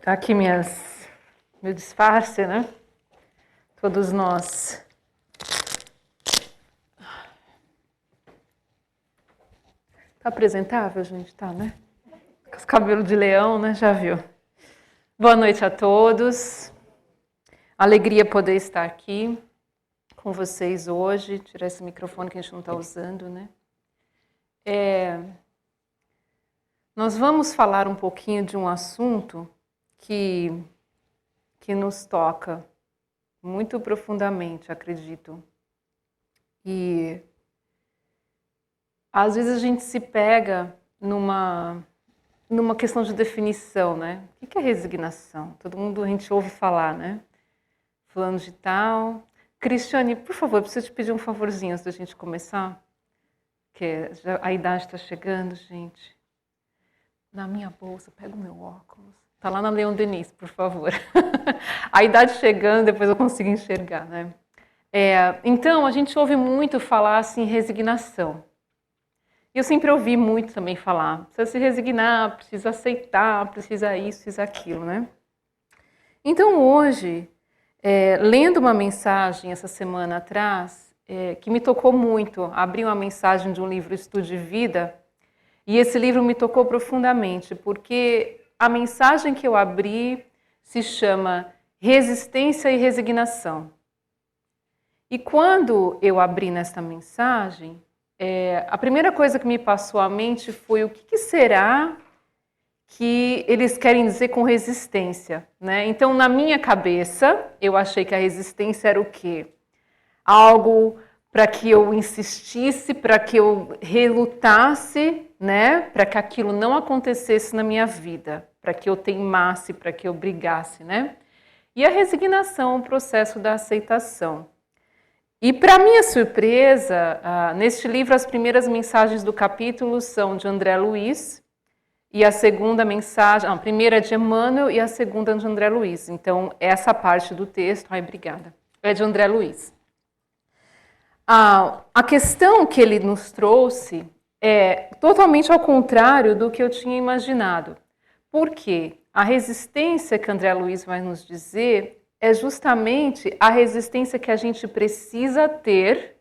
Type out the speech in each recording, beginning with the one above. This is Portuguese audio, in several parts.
Tirar aqui meu disfarce, né? Todos nós. Tá apresentável, gente? Tá, né? Com os cabelos de leão, né? Já viu. Boa noite a todos. Alegria poder estar aqui com vocês hoje. Tirar esse microfone que a gente não está usando, né? Nós vamos falar um pouquinho de um assunto que nos toca muito profundamente, acredito. E às vezes a gente se pega numa questão de definição, né? O que é resignação? Todo mundo, a gente ouve falar, né? Fulano de tal. Cristiane, por favor, eu preciso te pedir um favorzinho antes da gente começar. Porque a idade está chegando, gente. Na minha bolsa, pega o meu óculos. Tá lá na Leon Denis, por favor. A idade chegando, depois eu consigo enxergar, né? Então, a gente ouve muito falar assim, resignação. E eu sempre ouvi muito também falar, precisa se resignar, precisa aceitar, precisa isso, precisa aquilo, né? Então hoje, lendo uma mensagem essa semana atrás, que me tocou muito, abri uma mensagem de um livro Estudo de Vida, e esse livro me tocou profundamente, porque a mensagem que eu abri se chama Resistência e Resignação. E quando eu abri nesta mensagem, a primeira coisa que me passou à mente foi o que será que eles querem dizer com resistência, né? Então, na minha cabeça, eu achei que a resistência era o quê? Algo para que eu insistisse, para que eu relutasse, né? Para que aquilo não acontecesse na minha vida, para que eu teimasse, para que eu brigasse, né? E a resignação, o processo da aceitação. E, para minha surpresa, neste livro, as primeiras mensagens do capítulo são de André Luiz, e a segunda mensagem, a primeira é de Emmanuel e a segunda é de André Luiz. Então, essa parte do texto, obrigada, é de André Luiz. A questão que ele nos trouxe é totalmente ao contrário do que eu tinha imaginado. Por quê? A resistência que André Luiz vai nos dizer é justamente a resistência que a gente precisa ter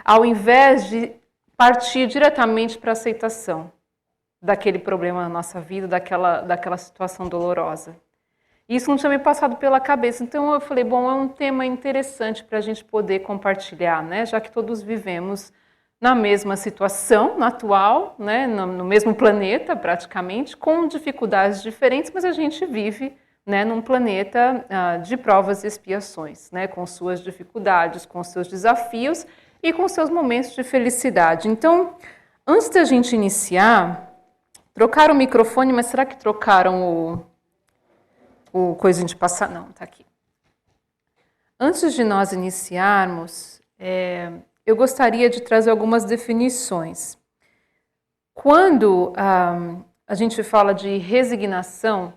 ao invés de partir diretamente para a aceitação daquele problema na nossa vida, daquela situação dolorosa. Isso não tinha me passado pela cabeça. Então eu falei, bom, é um tema interessante para a gente poder compartilhar, né? Já que todos vivemos na mesma situação, na atual, né? No mesmo planeta praticamente, com dificuldades diferentes, mas a gente vive, né, num planeta de provas e expiações, né, com suas dificuldades, com seus desafios e com seus momentos de felicidade. Então, antes da gente iniciar, trocaram o microfone, mas será que trocaram o coisinho de passar? Não, tá aqui. Antes de nós iniciarmos, eu gostaria de trazer algumas definições. Quando a gente fala de resignação,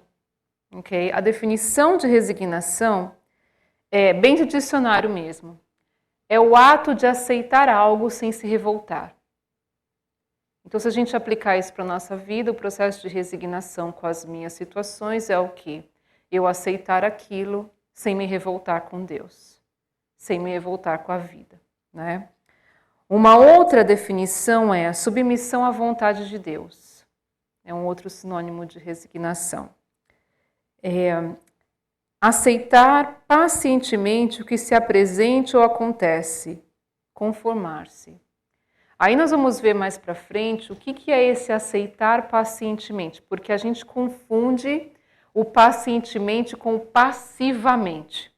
okay, a definição de resignação é bem de dicionário mesmo. É o ato de aceitar algo sem se revoltar. Então, se a gente aplicar isso para a nossa vida, o processo de resignação com as minhas situações é o quê? Eu aceitar aquilo sem me revoltar com Deus, sem me revoltar com a vida, né? Uma outra definição é a submissão à vontade de Deus. É um outro sinônimo de resignação. Aceitar pacientemente o que se apresente ou acontece, conformar-se. Aí nós vamos ver mais para frente o que é esse aceitar pacientemente, porque a gente confunde o pacientemente com o passivamente.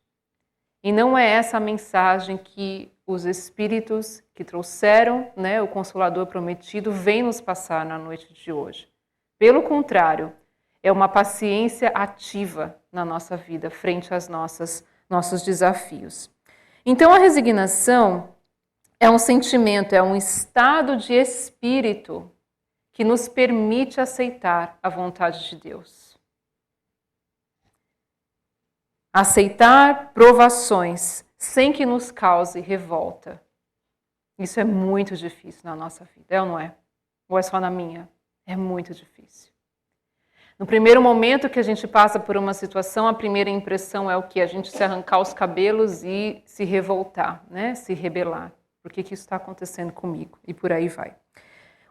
E não é essa a mensagem que os espíritos que trouxeram, né, o Consolador Prometido vêm nos passar na noite de hoje. Pelo contrário, é uma paciência ativa na nossa vida, frente aos nossos desafios. Então, a resignação é um sentimento, é um estado de espírito que nos permite aceitar a vontade de Deus. Aceitar provações sem que nos cause revolta. Isso é muito difícil na nossa vida, é ou não é? Ou é só na minha? É muito difícil. No primeiro momento que a gente passa por uma situação, a primeira impressão é o quê? A gente se arrancar os cabelos e se revoltar, né? Se rebelar. Por que isso está acontecendo comigo? E por aí vai.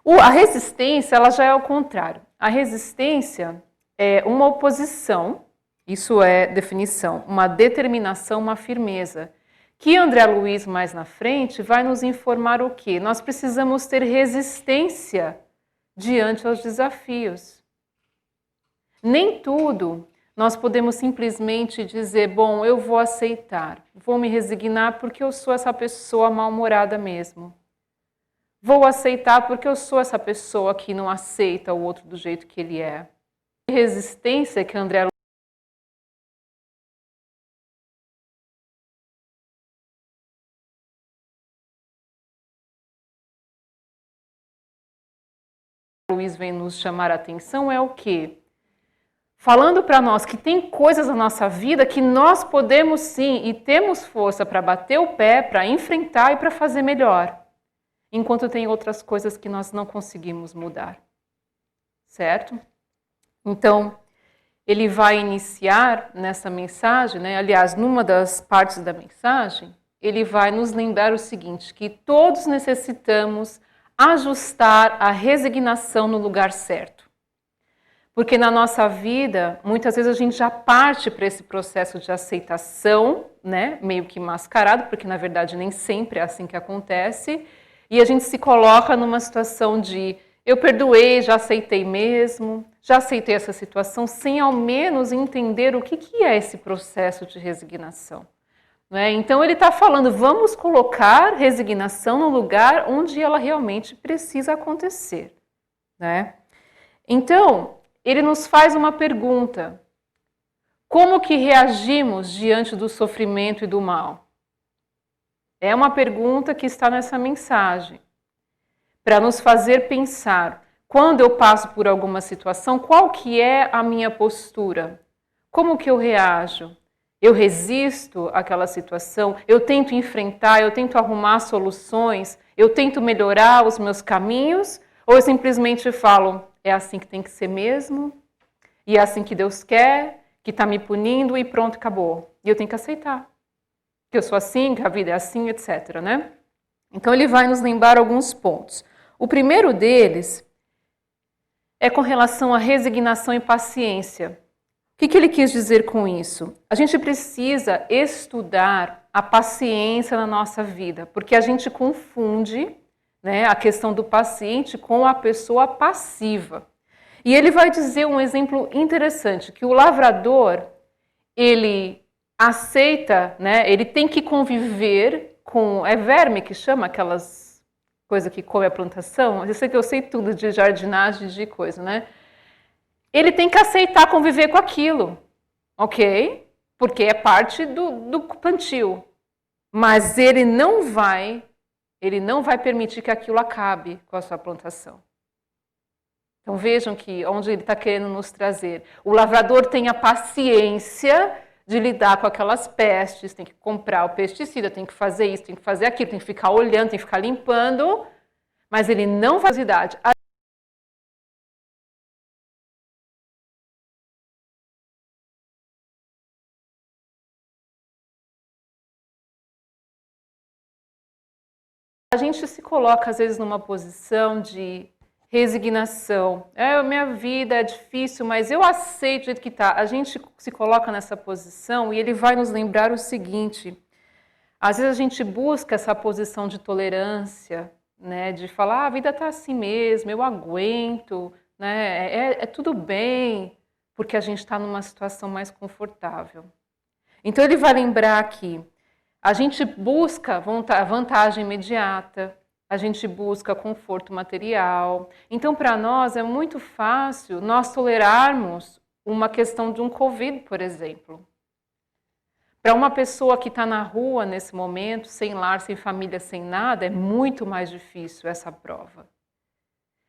A resistência, ela já é o contrário. A resistência é uma oposição, isso é definição, uma determinação, uma firmeza, que André Luiz, mais na frente, vai nos informar o quê? Nós precisamos ter resistência diante aos desafios. Nem tudo nós podemos simplesmente dizer, bom, eu vou aceitar, vou me resignar porque eu sou essa pessoa mal-humorada mesmo. Vou aceitar porque eu sou essa pessoa que não aceita o outro do jeito que ele é. A resistência que André Luiz vem nos chamar a atenção é o quê? Falando para nós que tem coisas na nossa vida que nós podemos sim e temos força para bater o pé, para enfrentar e para fazer melhor. Enquanto tem outras coisas que nós não conseguimos mudar. Certo? Então, ele vai iniciar nessa mensagem, né? Aliás, numa das partes da mensagem, ele vai nos lembrar o seguinte, que todos necessitamos ajustar a resignação no lugar certo. Porque na nossa vida, muitas vezes a gente já parte para esse processo de aceitação, né? Meio que mascarado, porque na verdade nem sempre é assim que acontece, e a gente se coloca numa situação de eu perdoei, já aceitei mesmo, já aceitei essa situação, sem ao menos entender o que é esse processo de resignação. Né? Então ele está falando, vamos colocar resignação no lugar onde ela realmente precisa acontecer. Né? Então, ele nos faz uma pergunta. Como que reagimos diante do sofrimento e do mal? É uma pergunta que está nessa mensagem. Para nos fazer pensar, quando eu passo por alguma situação, qual que é a minha postura? Como que eu reajo? Eu resisto àquela situação? Eu tento enfrentar, eu tento arrumar soluções? Eu tento melhorar os meus caminhos? Ou eu simplesmente falo, é assim que tem que ser mesmo? E é assim que Deus quer, que está me punindo e pronto, acabou. E eu tenho que aceitar. Que eu sou assim, que a vida é assim, etc. Né? Então ele vai nos lembrar alguns pontos. O primeiro deles é com relação à resignação e paciência. O que ele quis dizer com isso? A gente precisa estudar a paciência na nossa vida, porque a gente confunde, né, a questão do paciente com a pessoa passiva. E ele vai dizer um exemplo interessante, que o lavrador, ele aceita, né, ele tem que conviver com, é verme que chama aquelas coisa que come a plantação, eu sei tudo de jardinagem, de coisa, né? Ele tem que aceitar conviver com aquilo, ok? Porque é parte do plantio. Mas ele não vai permitir que aquilo acabe com a sua plantação. Então vejam que onde ele está querendo nos trazer. O lavrador tem a paciência de lidar com aquelas pestes, tem que comprar o pesticida, tem que fazer isso, tem que fazer aquilo, tem que ficar olhando, tem que ficar limpando, mas ele não faz idade. A gente se coloca às vezes numa posição de resignação. Minha vida é difícil, mas eu aceito do jeito que está. A gente se coloca nessa posição e ele vai nos lembrar o seguinte. Às vezes a gente busca essa posição de tolerância, né, de falar, a vida está assim mesmo, eu aguento, né, é tudo bem, porque a gente está numa situação mais confortável. Então ele vai lembrar que a gente busca vantagem imediata, a gente busca conforto material. Então, para nós, é muito fácil nós tolerarmos uma questão de um Covid, por exemplo. Para uma pessoa que está na rua nesse momento, sem lar, sem família, sem nada, é muito mais difícil essa prova.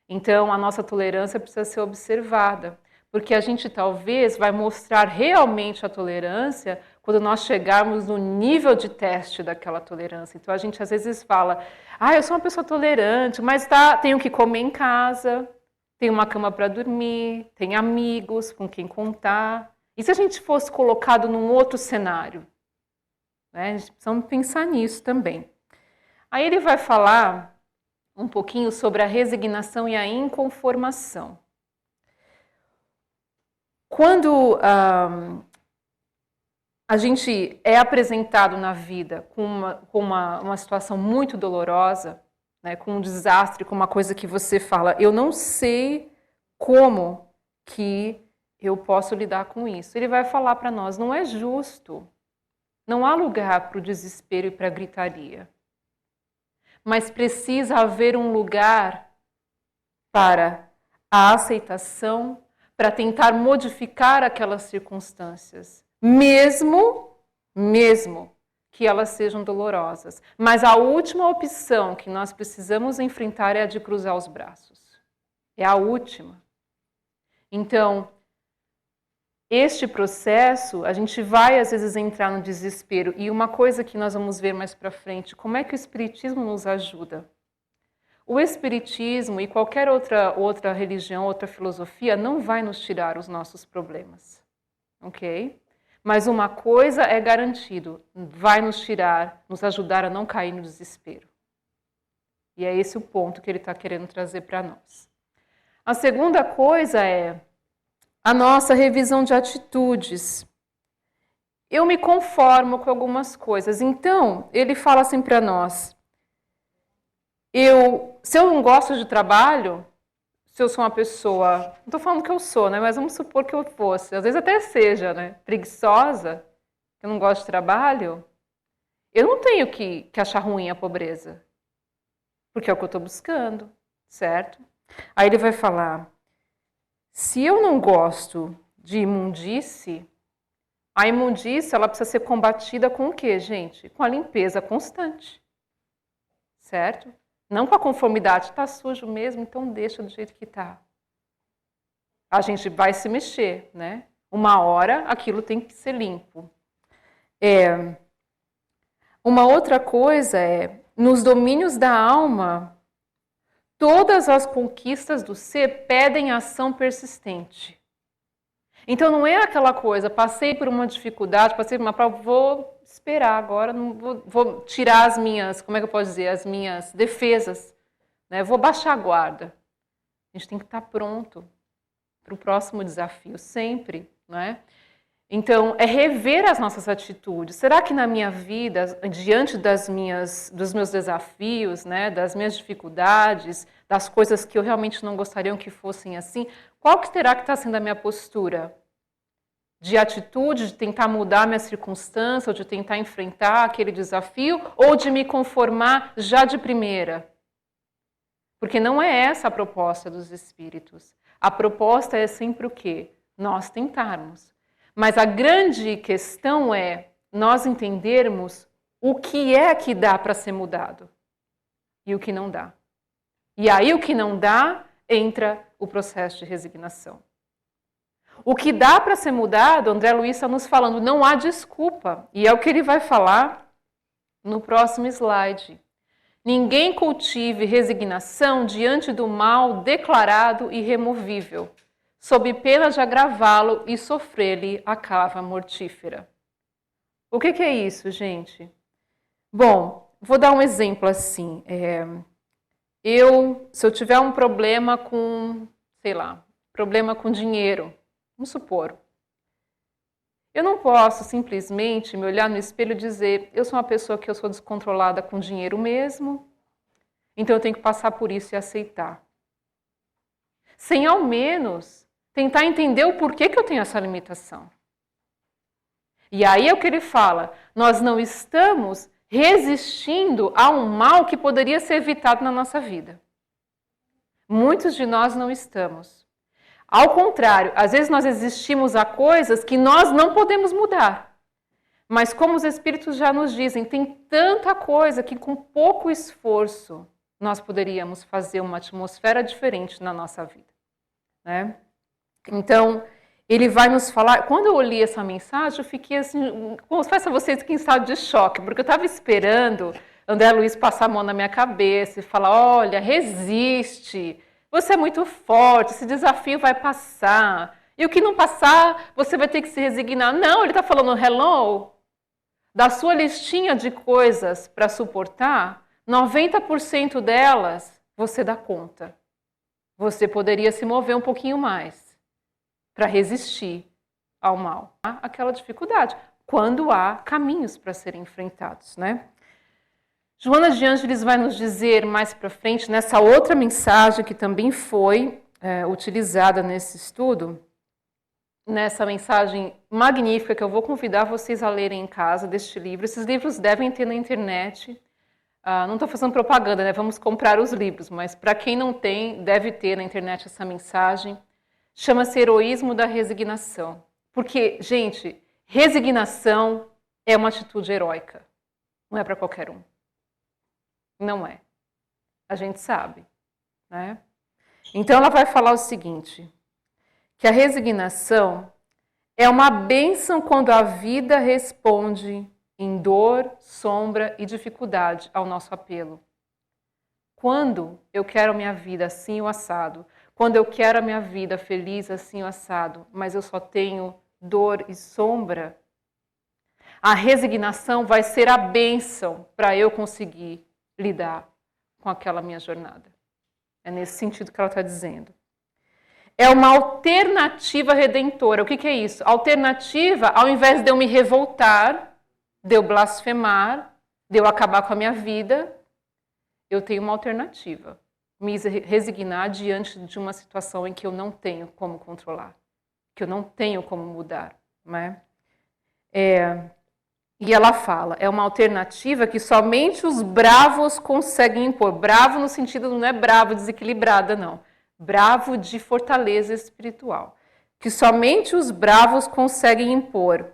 Então, a nossa tolerância precisa ser observada, porque a gente talvez vai mostrar realmente a tolerância quando nós chegarmos no nível de teste daquela tolerância. Então, a gente às vezes fala, eu sou uma pessoa tolerante, mas tenho que comer em casa, tem uma cama para dormir, tem amigos com quem contar. E se a gente fosse colocado num outro cenário? Né? A gente precisa pensar nisso também. Aí ele vai falar um pouquinho sobre a resignação e a inconformação. Quando a gente é apresentado na vida com uma situação muito dolorosa, né, com um desastre, com uma coisa que você fala, eu não sei como que eu posso lidar com isso. Ele vai falar para nós, não é justo, não há lugar para o desespero e para a gritaria. Mas precisa haver um lugar para a aceitação, para tentar modificar aquelas circunstâncias, mesmo que elas sejam dolorosas. Mas a última opção que nós precisamos enfrentar é a de cruzar os braços. É a última. Então, este processo, a gente vai às vezes entrar no desespero. E uma coisa que nós vamos ver mais para frente, como é que o Espiritismo nos ajuda? O Espiritismo e qualquer outra religião, outra filosofia, não vai nos tirar os nossos problemas. Ok? Mas uma coisa é garantido, vai nos tirar, nos ajudar a não cair no desespero. E é esse o ponto que ele está querendo trazer para nós. A segunda coisa é a nossa revisão de atitudes. Eu me conformo com algumas coisas. Então, ele fala assim para nós, se eu não gosto de trabalho, se eu sou uma pessoa, não estou falando que eu sou, né? Mas vamos supor que eu fosse, às vezes até seja, né? Preguiçosa, que eu não gosto de trabalho, eu não tenho que achar ruim a pobreza, porque é o que eu estou buscando, certo? Aí ele vai falar, se eu não gosto de imundície, a imundície ela precisa ser combatida com o quê, gente? Com a limpeza constante, certo? Não com a conformidade, está sujo mesmo, então deixa do jeito que está. A gente vai se mexer, né? Uma hora aquilo tem que ser limpo. Uma outra coisa é, nos domínios da alma, todas as conquistas do ser pedem ação persistente. Então não é aquela coisa, passei por uma dificuldade, passei por uma prova, vou esperar agora, não vou tirar as minhas, como é que eu posso dizer, as minhas defesas, né? Vou baixar a guarda. A gente tem que estar pronto para o próximo desafio, sempre, né? Então, é rever as nossas atitudes. Será que na minha vida, diante dos meus desafios, né, das minhas dificuldades, das coisas que eu realmente não gostaria que fossem assim, qual que terá que está sendo a minha postura? De atitude, de tentar mudar a minha circunstância, ou de tentar enfrentar aquele desafio, ou de me conformar já de primeira? Porque não é essa a proposta dos espíritos. A proposta é sempre o quê? Nós tentarmos. Mas a grande questão é nós entendermos o que é que dá para ser mudado e o que não dá. E aí o que não dá, entra o processo de resignação. O que dá para ser mudado, André Luiz está nos falando, não há desculpa. E é o que ele vai falar no próximo slide. Ninguém cultive resignação diante do mal declarado e irremovível, sob pena de agravá-lo e sofrer-lhe a cava mortífera. O que é isso, gente? Bom, vou dar um exemplo assim. Se eu tiver um problema com, problema com dinheiro, vamos supor, eu não posso simplesmente me olhar no espelho e dizer, eu sou uma pessoa que eu sou descontrolada com dinheiro mesmo, então eu tenho que passar por isso e aceitar. Sem ao menos tentar entender o porquê que eu tenho essa limitação. E aí é o que ele fala, nós não estamos resistindo a um mal que poderia ser evitado na nossa vida. Muitos de nós não estamos. Ao contrário, às vezes nós resistimos a coisas que nós não podemos mudar. Mas como os espíritos já nos dizem, tem tanta coisa que com pouco esforço nós poderíamos fazer uma atmosfera diferente na nossa vida, né? Então, ele vai nos falar... Quando eu li essa mensagem, eu fiquei assim... Confesso a vocês que em estado de choque, porque eu estava esperando André Luiz passar a mão na minha cabeça e falar, olha, resiste, Você é muito forte, esse desafio vai passar. E o que não passar, você vai ter que se resignar. Não, ele está falando, hello, da sua listinha de coisas para suportar, 90% delas você dá conta. Você poderia se mover um pouquinho mais para resistir ao mal. Aquela dificuldade, quando há caminhos para serem enfrentados, né? Joana de Ângeles vai nos dizer mais para frente, nessa outra mensagem que também foi utilizada nesse estudo, nessa mensagem magnífica que eu vou convidar vocês a lerem em casa deste livro. Esses livros devem ter na internet. Não estou fazendo propaganda, né? Vamos comprar os livros, mas para quem não tem, deve ter na internet essa mensagem. Chama-se Heroísmo da Resignação. Porque, gente, resignação é uma atitude heróica. Não é para qualquer um. Não é. A gente sabe, né? Então ela vai falar o seguinte, que a resignação é uma bênção quando a vida responde em dor, sombra e dificuldade ao nosso apelo. Quando eu quero a minha vida assim ou assado, quando eu quero a minha vida feliz assim ou assado, mas eu só tenho dor e sombra, a resignação vai ser a bênção para eu conseguir lidar com aquela minha jornada. É nesse sentido que ela está dizendo. É uma alternativa redentora. O que é isso? Alternativa, ao invés de eu me revoltar, de eu blasfemar, de eu acabar com a minha vida, eu tenho uma alternativa. Me resignar diante de uma situação em que eu não tenho como controlar, que eu não tenho como mudar, né? E ela fala, é uma alternativa que somente os bravos conseguem impor. Bravo no sentido, não é bravo desequilibrada, não. Bravo de fortaleza espiritual. Que somente os bravos conseguem impor.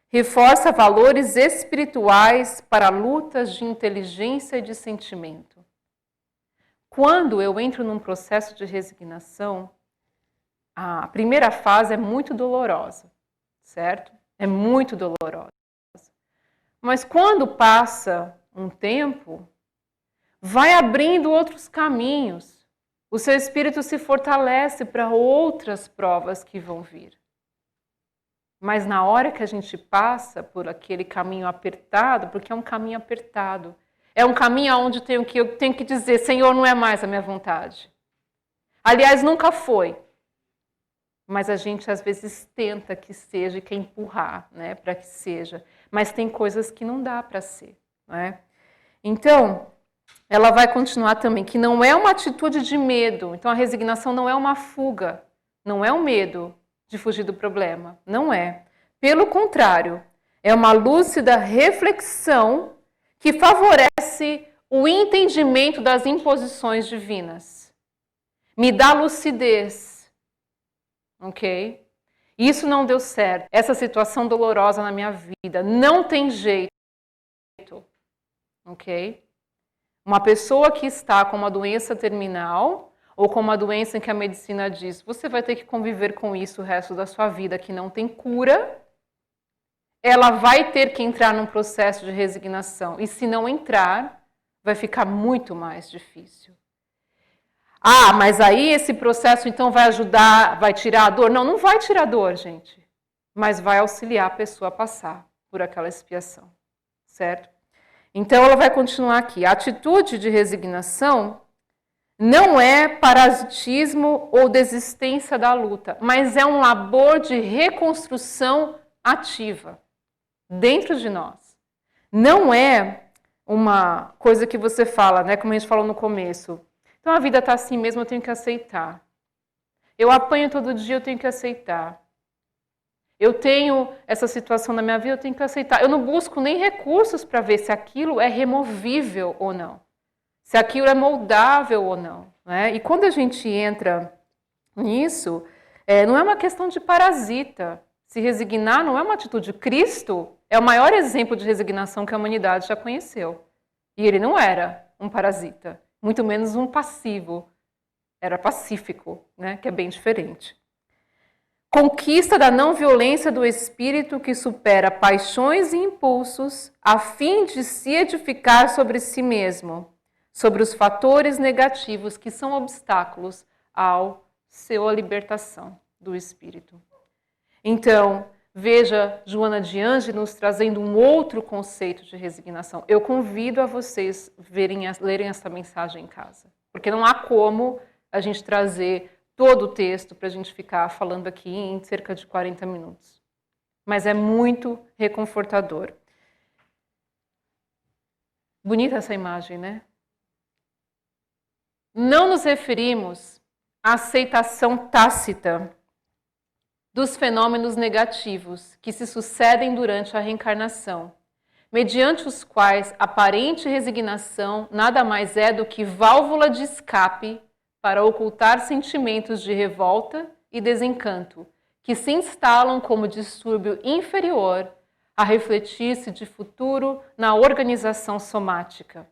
Reforça valores espirituais para lutas de inteligência e de sentimento. Quando eu entro num processo de resignação, a primeira fase é muito dolorosa, certo? É muito dolorosa. Mas quando passa um tempo, vai abrindo outros caminhos. O seu espírito se fortalece para outras provas que vão vir. Mas na hora que a gente passa por aquele caminho apertado, porque é um caminho apertado, é um caminho onde eu tenho que dizer, Senhor, não é mais a minha vontade. Aliás, nunca foi. Mas a gente às vezes tenta que seja e quer empurrar, né, para que seja. Mas tem coisas que não dá para ser, né? Então, ela vai continuar também, que não é uma atitude de medo. Então, a resignação não é uma fuga, não é um medo de fugir do problema, não é. Pelo contrário, é uma lúcida reflexão que favorece o entendimento das imposições divinas. Me dá lucidez, ok? Isso não deu certo. Essa situação dolorosa na minha vida não tem jeito, ok? Uma pessoa que está com uma doença terminal ou com uma doença em que a medicina diz você vai ter que conviver com isso o resto da sua vida, que não tem cura, ela vai ter que entrar num processo de resignação. E se não entrar, vai ficar muito mais difícil. Ah, mas aí esse processo então vai ajudar, vai tirar a dor? Não, não vai tirar a dor, gente. Mas vai auxiliar a pessoa a passar por aquela expiação, certo? Então ela vai continuar aqui. A atitude de resignação não é parasitismo ou desistência da luta, mas é um labor de reconstrução ativa dentro de nós. Não é uma coisa que você fala, né, como a gente falou no começo. Então a vida está assim mesmo, eu tenho que aceitar. Eu apanho todo dia, eu tenho que aceitar. Eu tenho essa situação na minha vida, eu tenho que aceitar. Eu não busco nem recursos para ver se aquilo é removível ou não. Se aquilo é moldável ou não, né? E quando a gente entra nisso, não é uma questão de parasita. Se resignar não é uma atitude. Cristo é o maior exemplo de resignação que a humanidade já conheceu. E ele não era um parasita, muito menos um passivo. Era pacífico, né? Que é bem diferente. Conquista da não violência do espírito que supera paixões e impulsos a fim de se edificar sobre si mesmo, sobre os fatores negativos que são obstáculos ao seu a libertação do espírito. Então, veja Joana de Ângeles trazendo um outro conceito de resignação. Eu convido a vocês lerem essa mensagem em casa, porque não há como a gente trazer todo o texto para a gente ficar falando aqui em cerca de 40 minutos. Mas é muito reconfortador. Bonita essa imagem, né? Não nos referimos à aceitação tácita dos fenômenos negativos que se sucedem durante a reencarnação, mediante os quais a aparente resignação nada mais é do que válvula de escape para ocultar sentimentos de revolta e desencanto, que se instalam como distúrbio inferior a refletir-se de futuro na organização somática.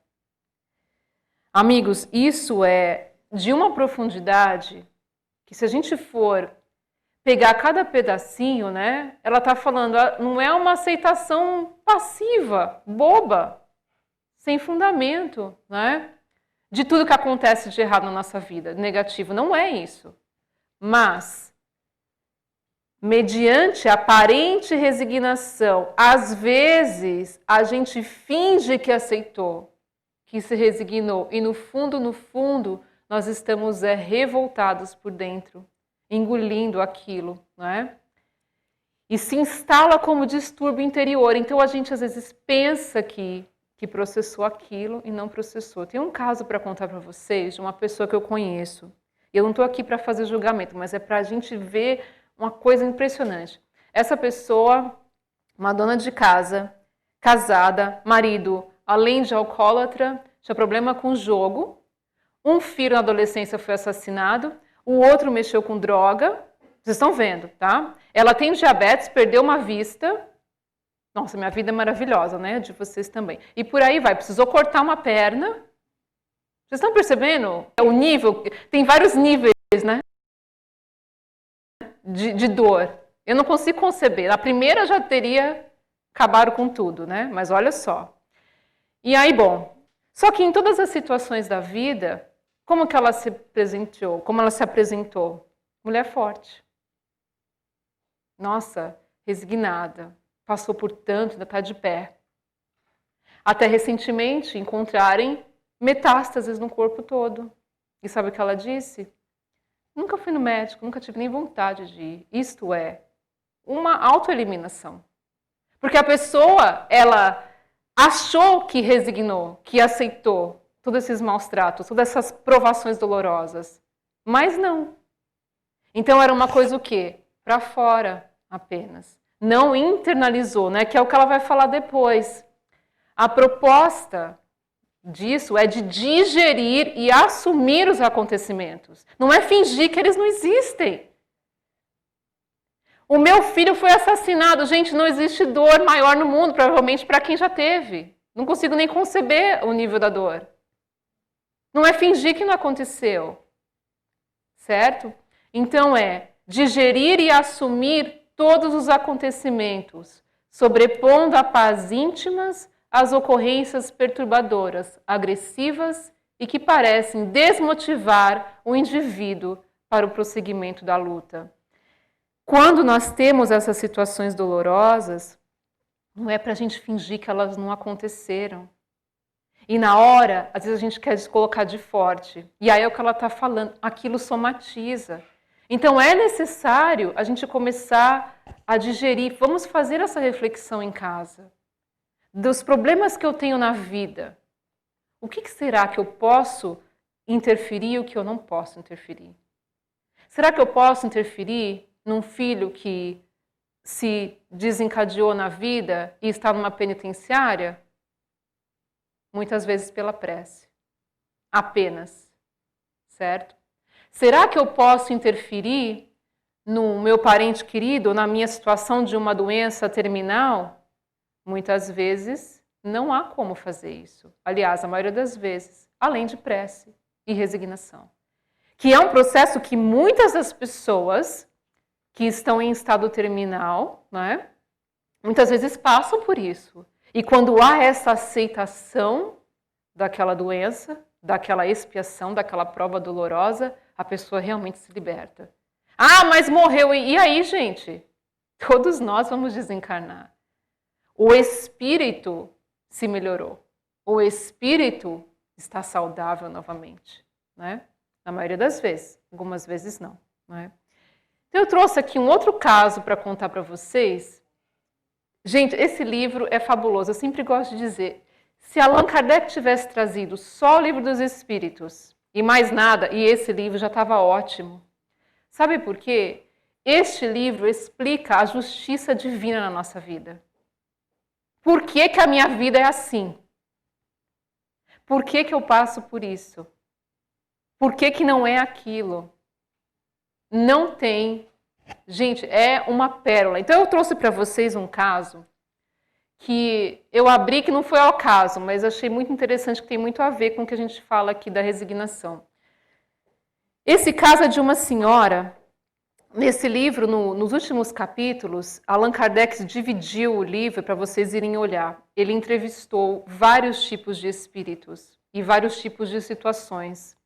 Amigos, isso é de uma profundidade que, se a gente for pegar cada pedacinho, né, ela está falando, não é uma aceitação passiva, boba, sem fundamento, né, de tudo que acontece de errado na nossa vida, negativo. Não é isso. Mas, mediante a aparente resignação, às vezes a gente finge que aceitou, que se resignou, e no fundo, nós estamos revoltados por dentro, engolindo aquilo, não é? E se instala como distúrbio interior. Então a gente às vezes pensa que processou aquilo e não processou. Tem um caso para contar para vocês de uma pessoa que eu conheço. Eu não estou aqui para fazer julgamento, mas é para a gente ver uma coisa impressionante. Essa pessoa, uma dona de casa, casada, marido, além de alcoólatra, tinha problema com jogo. Um filho na adolescência foi assassinado. O outro mexeu com droga. Vocês estão vendo, tá? Ela tem diabetes, perdeu uma vista. Nossa, minha vida é maravilhosa, né? De vocês também. E por aí vai. Precisou cortar uma perna. Vocês estão percebendo? O nível, tem vários níveis, né? De dor. Eu não consigo conceber. A primeira já teria acabado com tudo, né? Mas olha só. E aí, bom. Só que em todas as situações da vida, como que ela se apresentou? Como ela se apresentou? Mulher forte. Nossa, resignada. Passou por tanto, ainda está de pé. Até recentemente encontrarem metástases no corpo todo. E sabe o que ela disse? Nunca fui no médico, nunca tive nem vontade de ir. Isto é uma autoeliminação. Porque a pessoa, ela achou que resignou, que aceitou todos esses maus tratos, todas essas provações dolorosas. Mas não. Então era uma coisa o quê? Para fora apenas. Não internalizou, né? Que é o que ela vai falar depois. A proposta disso é de digerir e assumir os acontecimentos. Não é fingir que eles não existem. O meu filho foi assassinado. Gente, não existe dor maior no mundo, provavelmente para quem já teve. Não consigo nem conceber o nível da dor. Não é fingir que não aconteceu. Certo? Então é digerir e assumir todos os acontecimentos, sobrepondo a paz íntimas às ocorrências perturbadoras, agressivas e que parecem desmotivar o indivíduo para o prosseguimento da luta. Quando nós temos essas situações dolorosas, não é para a gente fingir que elas não aconteceram. E na hora, às vezes a gente quer se colocar de forte. E aí é o que ela está falando, aquilo somatiza. Então é necessário a gente começar a digerir. Vamos fazer essa reflexão em casa. Dos problemas que eu tenho na vida. O que será que eu posso interferir e o que eu não posso interferir? Será que eu posso interferir num filho que se desencadeou na vida e está numa penitenciária? Muitas vezes pela prece. Apenas. Certo? Será que eu posso interferir no meu parente querido ou na minha situação de uma doença terminal? Muitas vezes não há como fazer isso. Aliás, a maioria das vezes, além de prece e resignação. Que é um processo que muitas das pessoas que estão em estado terminal, né, muitas vezes passam por isso. E quando há essa aceitação daquela doença, daquela expiação, daquela prova dolorosa, a pessoa realmente se liberta. Ah, mas morreu. E aí, gente? Todos nós vamos desencarnar. O espírito se melhorou. O espírito está saudável novamente, né? Na maioria das vezes. Algumas vezes não, né? Então, eu trouxe aqui um outro caso para contar para vocês. Gente, esse livro é fabuloso. Eu sempre gosto de dizer, se Allan Kardec tivesse trazido só o Livro dos Espíritos e mais nada, e esse livro já estava ótimo. Sabe por quê? Este livro explica a justiça divina na nossa vida. Por que que a minha vida é assim? Por que que eu passo por isso? Por que que não é aquilo? Não tem. Gente, é uma pérola. Então eu trouxe para vocês um caso que eu abri que não foi ao caso, mas achei muito interessante, que tem muito a ver com o que a gente fala aqui da resignação. Esse caso é de uma senhora. Nesse livro, nos últimos capítulos, Allan Kardec dividiu o livro para vocês irem olhar. Ele entrevistou vários tipos de espíritos e vários tipos de situações.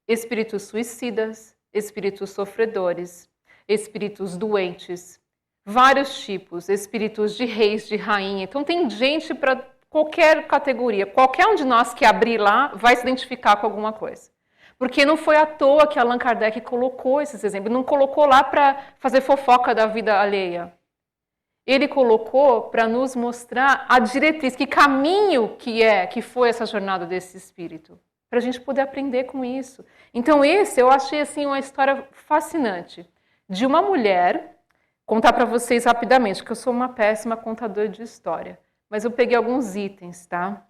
Espíritos suicidas, espíritos sofredores, espíritos doentes, vários tipos, espíritos de reis, de rainha. Então tem gente para qualquer categoria. Qualquer um de nós que abrir lá vai se identificar com alguma coisa. Porque não foi à toa que Allan Kardec colocou esses exemplos. Não colocou lá para fazer fofoca da vida alheia. Ele colocou para nos mostrar a diretriz, que caminho que foi essa jornada desse espírito. Para a gente poder aprender com isso. Então esse eu achei assim uma história fascinante. De uma mulher, contar para vocês rapidamente, que eu sou uma péssima contadora de história. Mas eu peguei alguns itens, tá?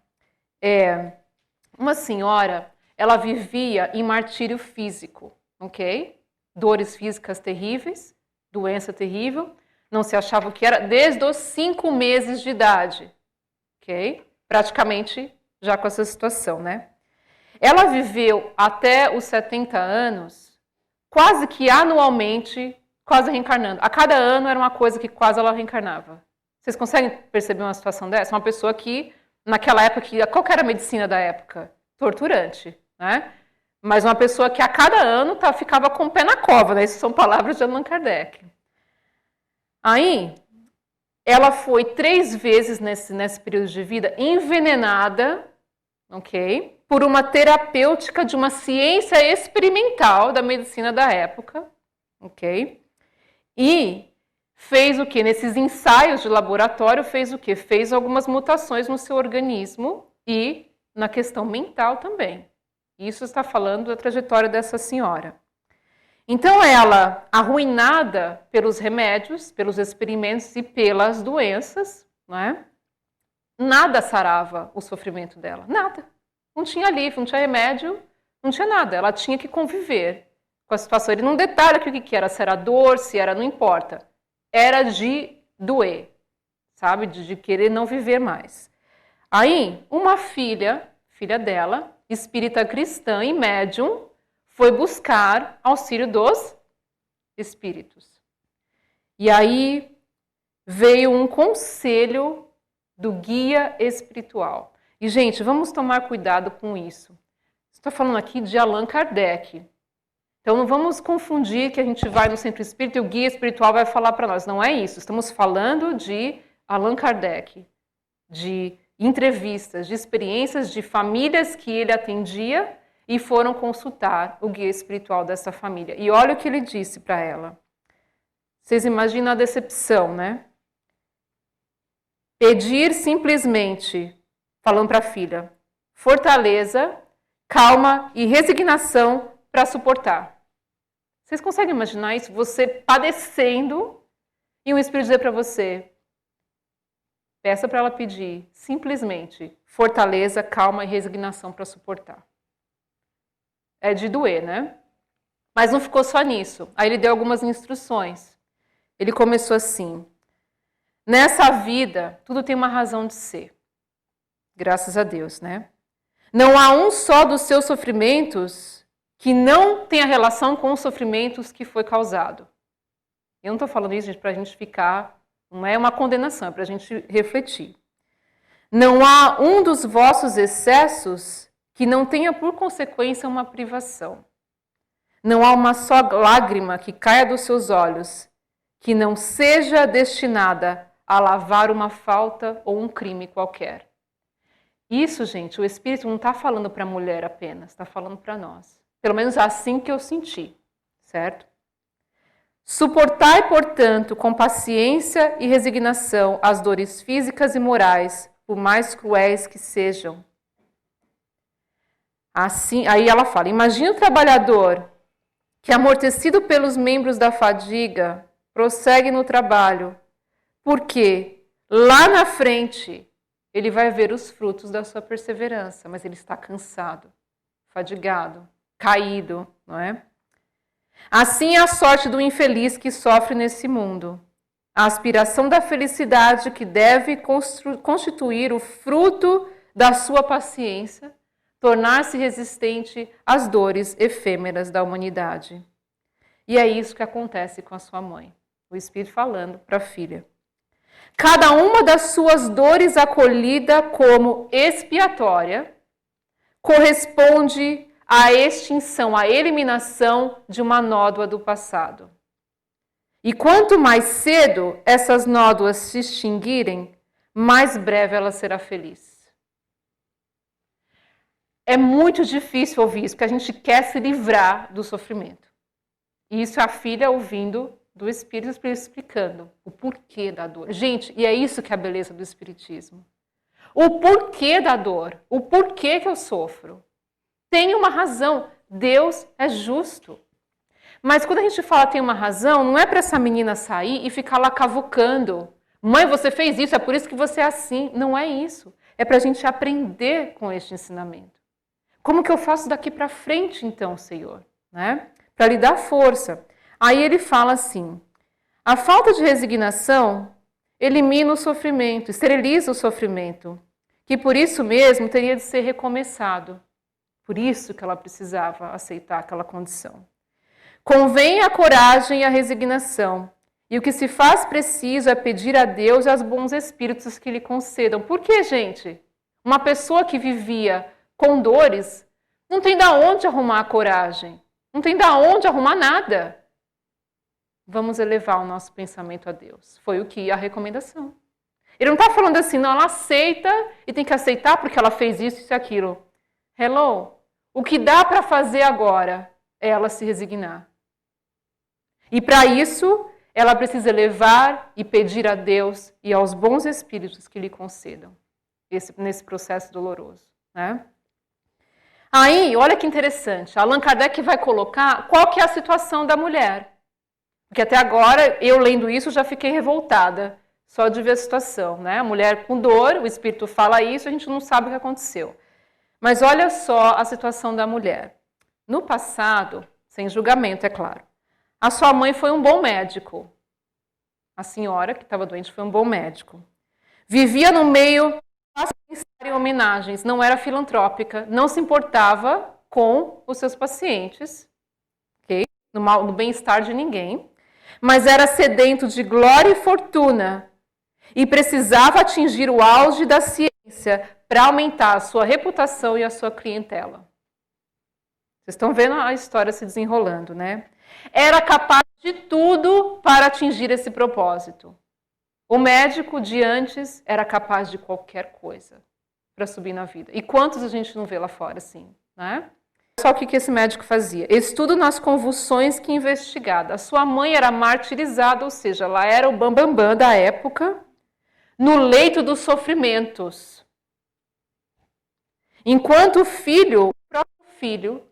Uma senhora... ela vivia em martírio físico, ok? Dores físicas terríveis, doença terrível, não se achava o que era, desde os 5 meses de idade, ok? Praticamente já com essa situação, né? Ela viveu até os 70 anos, quase que anualmente, quase reencarnando. A cada ano era uma coisa que quase ela reencarnava. Vocês conseguem perceber uma situação dessa? Uma pessoa que, naquela época, qual que era a medicina da época? Torturante. Né? Mas uma pessoa que a cada ano ficava com o pé na cova, né? Essas são palavras de Allan Kardec. Aí, ela foi 3 vezes nesse período de vida envenenada, ok? Por uma terapêutica de uma ciência experimental da medicina da época, ok? E fez o quê? Nesses ensaios de laboratório, fez o quê? Fez algumas mutações no seu organismo e na questão mental também. Isso está falando da trajetória dessa senhora. Então ela, arruinada pelos remédios, pelos experimentos e pelas doenças, né? Nada sarava o sofrimento dela, nada. Não tinha alívio, não tinha remédio, não tinha nada. Ela tinha que conviver com a situação. Ele não detalha aqui o que era, se era dor, se era, não importa. Era de doer, sabe? De querer não viver mais. Aí, uma filha dela, espírita cristã e médium, foi buscar auxílio dos espíritos. E aí veio um conselho do guia espiritual. E, gente, vamos tomar cuidado com isso. Estou falando aqui de Allan Kardec. Então, não vamos confundir que a gente vai no centro espírita e o guia espiritual vai falar para nós. Não é isso. Estamos falando de Allan Kardec, de entrevistas, de experiências de famílias que ele atendia e foram consultar o guia espiritual dessa família. E olha o que ele disse para ela. Vocês imaginam a decepção, né? Pedir simplesmente, falando para a filha, fortaleza, calma e resignação para suportar. Vocês conseguem imaginar isso? Você padecendo e um espírito dizer para você, peça para ela pedir simplesmente fortaleza, calma e resignação para suportar. É de doer, né? Mas não ficou só nisso. Aí ele deu algumas instruções. Ele começou assim: nessa vida, tudo tem uma razão de ser. Graças a Deus, né? Não há um só dos seus sofrimentos que não tenha relação com os sofrimentos que foi causado. Eu não estou falando isso, gente, para a gente ficar... Não é uma condenação, é para a gente refletir. Não há um dos vossos excessos que não tenha por consequência uma privação. Não há uma só lágrima que caia dos seus olhos que não seja destinada a lavar uma falta ou um crime qualquer. Isso, gente, o Espírito não está falando para a mulher apenas, está falando para nós. Pelo menos assim que eu senti, certo? Suportai, portanto, com paciência e resignação as dores físicas e morais, por mais cruéis que sejam. Assim, aí ela fala, imagina o trabalhador que, amortecido pelos membros da fadiga, prossegue no trabalho, porque lá na frente ele vai ver os frutos da sua perseverança, mas ele está cansado, fadigado, caído, não é? Assim é a sorte do infeliz que sofre nesse mundo. A aspiração da felicidade que deve constituir o fruto da sua paciência, tornar-se resistente às dores efêmeras da humanidade. E é isso que acontece com a sua mãe. O Espírito falando para a filha. Cada uma das suas dores acolhida como expiatória corresponde à extinção, à eliminação de uma nódoa do passado. E quanto mais cedo essas nódoas se extinguirem, mais breve ela será feliz. É muito difícil ouvir isso, porque a gente quer se livrar do sofrimento. E isso é a filha ouvindo do Espírito explicando o porquê da dor. Gente, e é isso que é a beleza do Espiritismo. O porquê da dor, o porquê que eu sofro. Tem uma razão, Deus é justo. Mas quando a gente fala tem uma razão, não é para essa menina sair e ficar lá cavucando. Mãe, você fez isso, é por isso que você é assim. Não é isso. É para a gente aprender com este ensinamento. Como que eu faço daqui para frente, então, Senhor? Né? Para lhe dar força. Aí ele fala assim, a falta de resignação elimina o sofrimento, esteriliza o sofrimento, que por isso mesmo teria de ser recomeçado. Por isso que ela precisava aceitar aquela condição. Convém a coragem e a resignação, e o que se faz preciso é pedir a Deus e aos bons espíritos que lhe concedam. Por que, gente? Uma pessoa que vivia com dores não tem de onde arrumar a coragem, não tem de onde arrumar nada. Vamos elevar o nosso pensamento a Deus. Foi o que a recomendação. Ele não está falando assim, não, ela aceita e tem que aceitar porque ela fez isso e aquilo. Hello? O que dá para fazer agora é ela se resignar. E para isso, ela precisa elevar e pedir a Deus e aos bons espíritos que lhe concedam nesse processo doloroso. Né? Aí, olha que interessante, Allan Kardec vai colocar qual que é a situação da mulher. Porque até agora, eu lendo isso, já fiquei revoltada, só de ver a situação. Né? A mulher com dor, o Espírito fala isso, a gente não sabe o que aconteceu. Mas olha só a situação da mulher. No passado, sem julgamento, é claro, a sua mãe foi um bom médico. A senhora que estava doente foi um bom médico. Vivia no meio de homenagens, não era filantrópica, não se importava com os seus pacientes, okay? No bem-estar de ninguém, mas era sedento de glória e fortuna e precisava atingir o auge da ciência para aumentar a sua reputação e a sua clientela. Vocês estão vendo a história se desenrolando, né? Era capaz de tudo para atingir esse propósito. O médico de antes era capaz de qualquer coisa para subir na vida. E quantos a gente não vê lá fora assim, né? Só o que esse médico fazia? Estudo nas convulsões que investigada. A sua mãe era martirizada, ou seja, ela era o bambambam da época, no leito dos sofrimentos. Enquanto o próprio filho,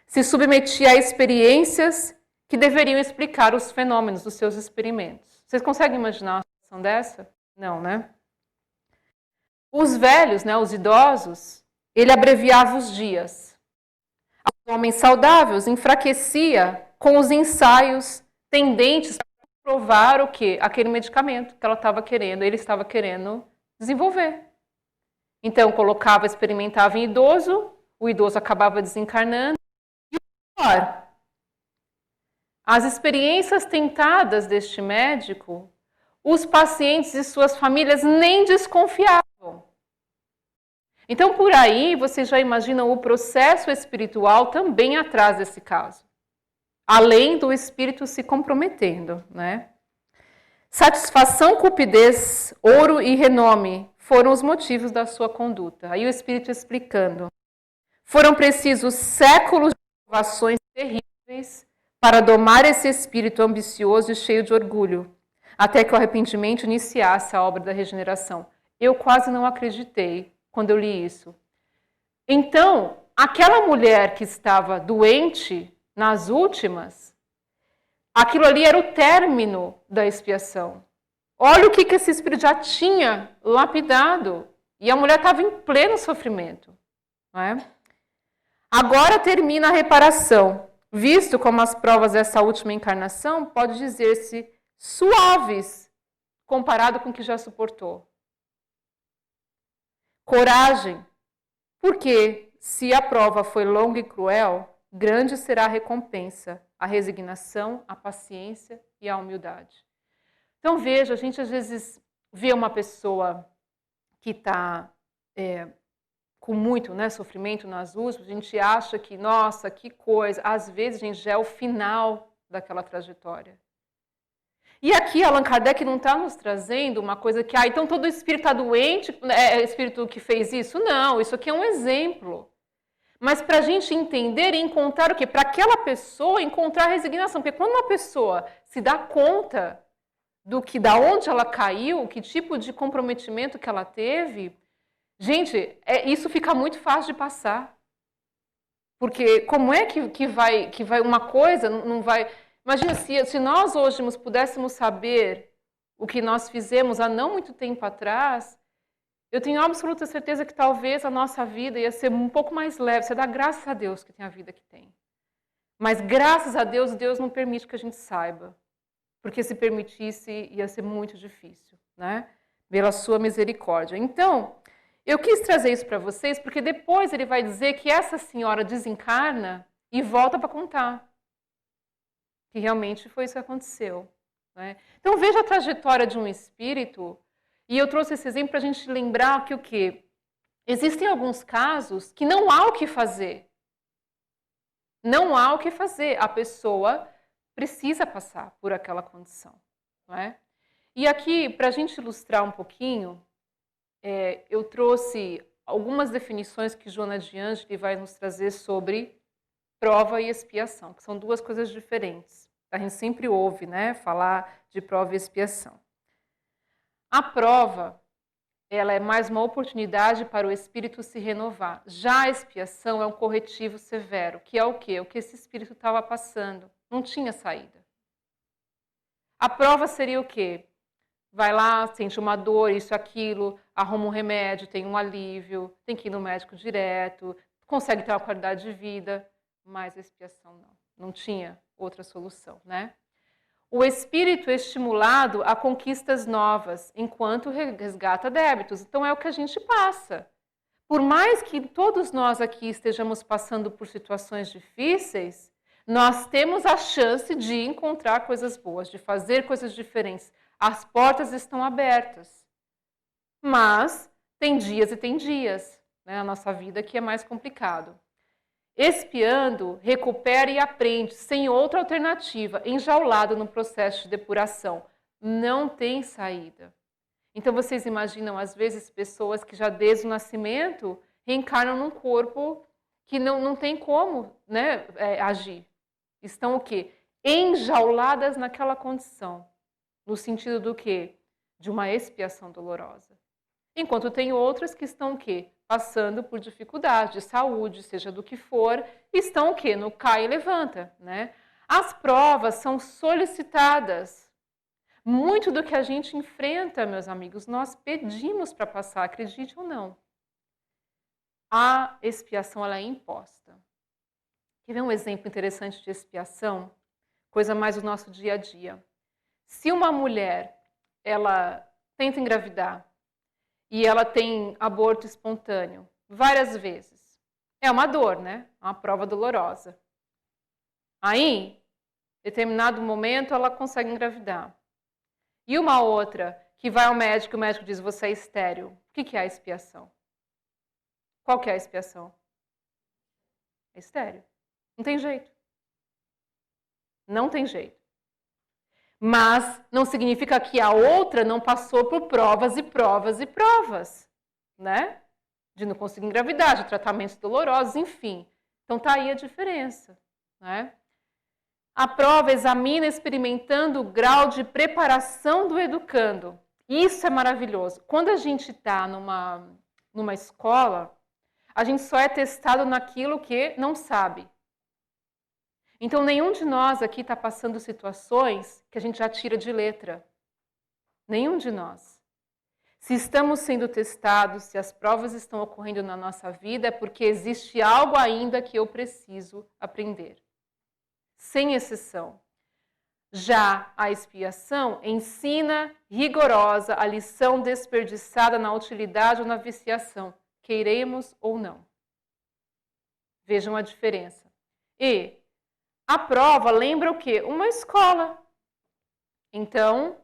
se submetia a experiências que deveriam explicar os fenômenos dos seus experimentos. Vocês conseguem imaginar uma situação dessa? Não, né? Os velhos, né, os idosos, ele abreviava os dias. Os homens saudáveis enfraquecia com os ensaios tendentes a provar o quê? Aquele medicamento que ele estava querendo desenvolver. Então, experimentava em idoso, o idoso acabava desencarnando. E o pior, as experiências tentadas deste médico, os pacientes e suas famílias nem desconfiavam. Então, por aí, vocês já imaginam o processo espiritual também atrás desse caso. além do espírito se comprometendo, né? Satisfação, cupidez, ouro e renome foram os motivos da sua conduta. Aí o espírito explicando. Foram precisos séculos de provações terríveis para domar esse espírito ambicioso e cheio de orgulho, até que o arrependimento iniciasse a obra da regeneração. Eu quase não acreditei quando eu li isso. Então, aquela mulher que estava doente nas últimas, aquilo ali era o término da expiação. Olha o que esse espírito já tinha lapidado. E a mulher estava em pleno sofrimento. Não é? Agora termina a reparação. Visto como as provas dessa última encarnação pode dizer-se suaves comparado com o que já suportou. Coragem, porque se a prova foi longa e cruel, grande será a recompensa, a resignação, a paciência e a humildade. Então veja, a gente às vezes vê uma pessoa que está com muito, né, sofrimento nas últimas, a gente acha que, nossa, que coisa. Às vezes, gente, já é o final daquela trajetória. E aqui Allan Kardec não está nos trazendo uma coisa que, então todo espírito está doente, é espírito que fez isso? Não, isso aqui é um exemplo. Mas para a gente entender e encontrar o quê? Para aquela pessoa encontrar resignação. Porque quando uma pessoa se dá conta da onde ela caiu, que tipo de comprometimento que ela teve, gente, isso fica muito fácil de passar. Porque como é que vai uma coisa, não vai... Imagina, se nós hoje pudéssemos saber o que nós fizemos há não muito tempo atrás, eu tenho absoluta certeza que talvez a nossa vida ia ser um pouco mais leve. Você dá graças a Deus que tem a vida que tem. Mas graças a Deus, Deus não permite que a gente saiba. Porque se permitisse, ia ser muito difícil, né? Pela sua misericórdia. Então, eu quis trazer isso para vocês, porque depois ele vai dizer que essa senhora desencarna e volta para contar. Que realmente foi isso que aconteceu. Né? Então, veja a trajetória de um espírito, e eu trouxe esse exemplo para a gente lembrar que o quê? Existem alguns casos que não há o que fazer. Não há o que fazer. A pessoa precisa passar por aquela condição. Não é? E aqui, para a gente ilustrar um pouquinho, eu trouxe algumas definições que Joana de Ângeli vai nos trazer sobre prova e expiação, que são duas coisas diferentes. A gente sempre ouve, né, falar de prova e expiação. A prova, ela é mais uma oportunidade para o espírito se renovar. Já a expiação é um corretivo severo, que é o quê? O que esse espírito estava passando. Não tinha saída. A prova seria o quê? Vai lá, sente uma dor, isso, aquilo, arruma um remédio, tem um alívio, tem que ir no médico direto, consegue ter uma qualidade de vida, mas a expiação não. Não tinha outra solução, né? O espírito é estimulado a conquistas novas, enquanto resgata débitos. Então é o que a gente passa. Por mais que todos nós aqui estejamos passando por situações difíceis, nós temos a chance de encontrar coisas boas, de fazer coisas diferentes. As portas estão abertas. Mas tem dias e tem dias, né, na nossa vida que é mais complicado. Expiando, recupera e aprende, sem outra alternativa, enjaulado no processo de depuração. Não tem saída. Então vocês imaginam, às vezes, pessoas que já desde o nascimento reencarnam num corpo que não tem como, né, agir. Estão o quê? Enjauladas naquela condição. No sentido do quê? De uma expiação dolorosa. Enquanto tem outras que estão o quê? Passando por dificuldade de saúde, seja do que for, estão o quê? No cai e levanta, né? As provas são solicitadas. Muito do que a gente enfrenta, meus amigos, nós pedimos para passar, acredite ou não. A expiação, ela é imposta. Quer ver um exemplo interessante de expiação? Coisa mais do nosso dia a dia. Se uma mulher, ela tenta engravidar e ela tem aborto espontâneo várias vezes, é uma dor, né? É uma prova dolorosa. Aí, em determinado momento, ela consegue engravidar. E uma outra que vai ao médico e o médico diz, você é estéril. O que é a expiação? Qual que é a expiação? É estéril. Não tem jeito. Não tem jeito. Mas não significa que a outra não passou por provas e provas e provas, né? De não conseguir engravidar, de tratamentos dolorosos, enfim. Então tá aí a diferença, né? A prova examina experimentando o grau de preparação do educando. Isso é maravilhoso. Quando a gente está numa escola, a gente só é testado naquilo que não sabe. Então, nenhum de nós aqui está passando situações que a gente já tira de letra. Nenhum de nós. Se estamos sendo testados, se as provas estão ocorrendo na nossa vida, é porque existe algo ainda que eu preciso aprender. Sem exceção. Já a expiação ensina rigorosa a lição desperdiçada na utilidade ou na viciação, queiremos ou não. Vejam a diferença. E a prova lembra o quê? Uma escola. Então,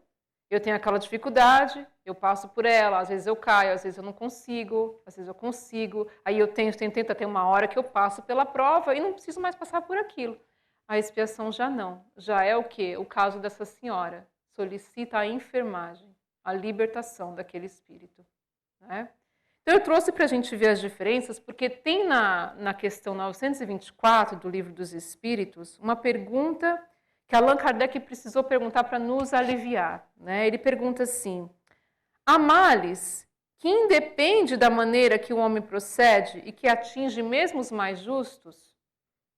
eu tenho aquela dificuldade, eu passo por ela, às vezes eu caio, às vezes eu não consigo, às vezes eu consigo. Aí eu tento ter uma hora que eu passo pela prova e não preciso mais passar por aquilo. A expiação já não. Já é o quê? O caso dessa senhora. Solicita a enfermagem, a libertação daquele espírito. Né? Então, eu trouxe para a gente ver as diferenças, porque tem na questão 924 do Livro dos Espíritos uma pergunta que Allan Kardec precisou perguntar para nos aliviar. Né? Ele pergunta assim: há males que independe da maneira que o homem procede e que atinge mesmo os mais justos?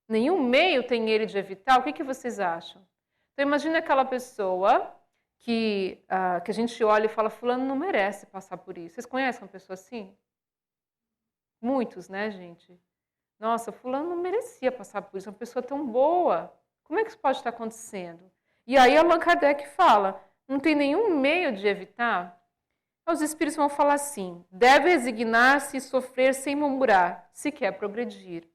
Nenhum meio tem ele de evitar? O que vocês acham? Então, imagina aquela pessoa que a gente olha e fala, fulano não merece passar por isso. Vocês conhecem uma pessoa assim? Muitos, né, gente? Nossa, fulano não merecia passar por isso, uma pessoa tão boa. Como é que isso pode estar acontecendo? E aí Allan Kardec fala, não tem nenhum meio de evitar? Os espíritos vão falar assim, deve resignar-se e sofrer sem murmurar, se quer progredir.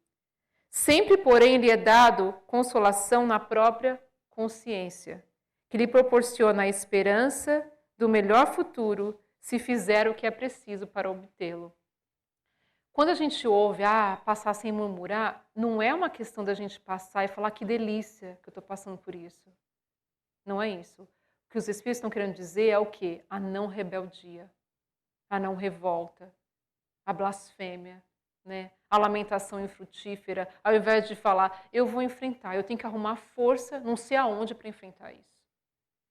Sempre, porém, lhe é dado consolação na própria consciência, que lhe proporciona a esperança do melhor futuro se fizer o que é preciso para obtê-lo. Quando a gente ouve, passar sem murmurar, não é uma questão da gente passar e falar que delícia que eu estou passando por isso. Não é isso. O que os espíritos estão querendo dizer é o quê? A não rebeldia, a não revolta, a blasfêmia. Né? A lamentação infrutífera, ao invés de falar, eu vou enfrentar, eu tenho que arrumar força, não sei aonde para enfrentar isso.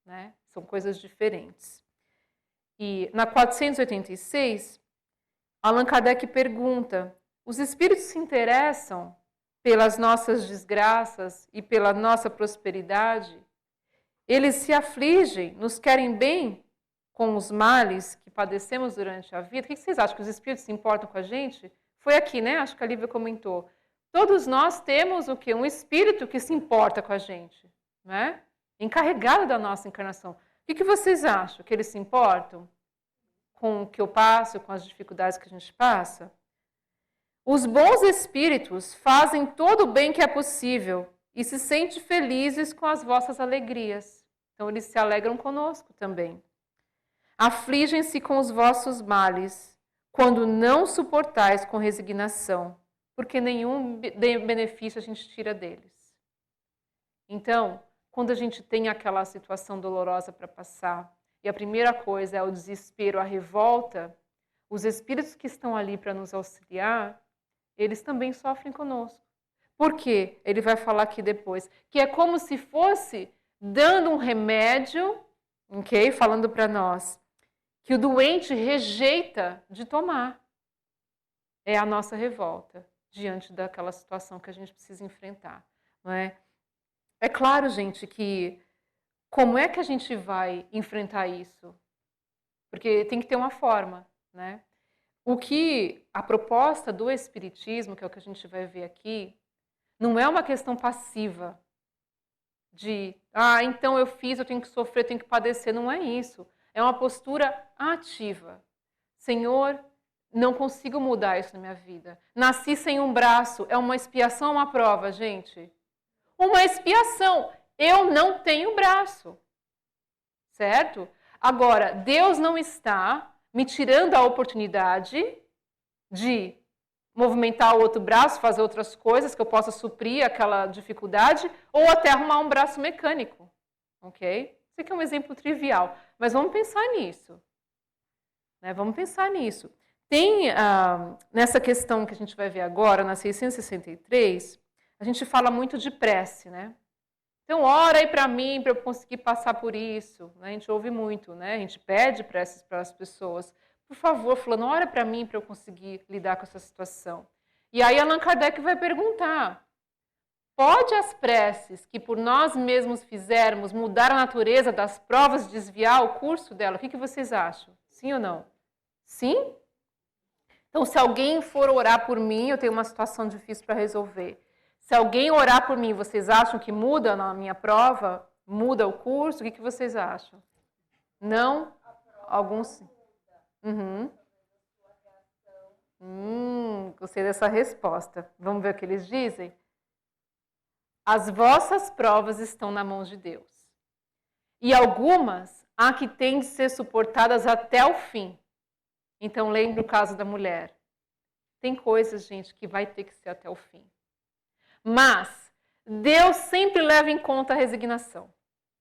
Né? São coisas diferentes. E na 486, Allan Kardec pergunta, os espíritos se interessam pelas nossas desgraças e pela nossa prosperidade? Eles se afligem, nos querem bem com os males que padecemos durante a vida? O que vocês acham? Que os espíritos se importam com a gente? Foi aqui, né? Acho que a Lívia comentou. Todos nós temos o quê? Um espírito que se importa com a gente, né? Encarregado da nossa encarnação. O que vocês acham? Que eles se importam com o que eu passo, com as dificuldades que a gente passa? Os bons espíritos fazem todo o bem que é possível e se sentem felizes com as vossas alegrias. Então, eles se alegram conosco também. Afligem-se com os vossos males, quando não suportais com resignação, porque nenhum benefício a gente tira deles. Então, quando a gente tem aquela situação dolorosa para passar, e a primeira coisa é o desespero, a revolta, os espíritos que estão ali para nos auxiliar, eles também sofrem conosco. Por quê? Ele vai falar aqui depois, que é como se fosse dando um remédio, ok? Falando para nós, que o doente rejeita de tomar. É a nossa revolta diante daquela situação que a gente precisa enfrentar. Não é? É claro, gente, que como é que a gente vai enfrentar isso? Porque tem que ter uma forma. Né? O que a proposta do Espiritismo, que é o que a gente vai ver aqui, não é uma questão passiva de, então eu fiz, eu tenho que sofrer, eu tenho que padecer. Não é isso. É uma postura ativa. Senhor, não consigo mudar isso na minha vida. Nasci sem um braço. É uma expiação ou uma prova, gente? Uma expiação. Eu não tenho braço. Certo? Agora, Deus não está me tirando a oportunidade de movimentar o outro braço, fazer outras coisas que eu possa suprir aquela dificuldade, ou até arrumar um braço mecânico, ok? Isso aqui é um exemplo trivial, mas vamos pensar nisso. Né? Vamos pensar nisso. Tem, nessa questão que a gente vai ver agora, na 663, a gente fala muito de prece, né? Então, ora aí para mim, para eu conseguir passar por isso. Né? A gente ouve muito, né? A gente pede preces para as pessoas. Por favor, fulano, ora para mim para eu conseguir lidar com essa situação. E aí Allan Kardec vai perguntar, pode as preces que por nós mesmos fizermos mudar a natureza das provas e desviar o curso dela? O que vocês acham? Sim ou não? Sim? Então, se alguém for orar por mim, eu tenho uma situação difícil para resolver. Se alguém orar por mim, vocês acham que muda na minha prova? Muda o curso? O que vocês acham? Não? Alguns? Uhum. Gostei dessa resposta. Vamos ver o que eles dizem? As vossas provas estão na mão de Deus. E algumas há que têm de ser suportadas até o fim. Então, lembre o caso da mulher. Tem coisas, gente, que vai ter que ser até o fim. Mas Deus sempre leva em conta a resignação.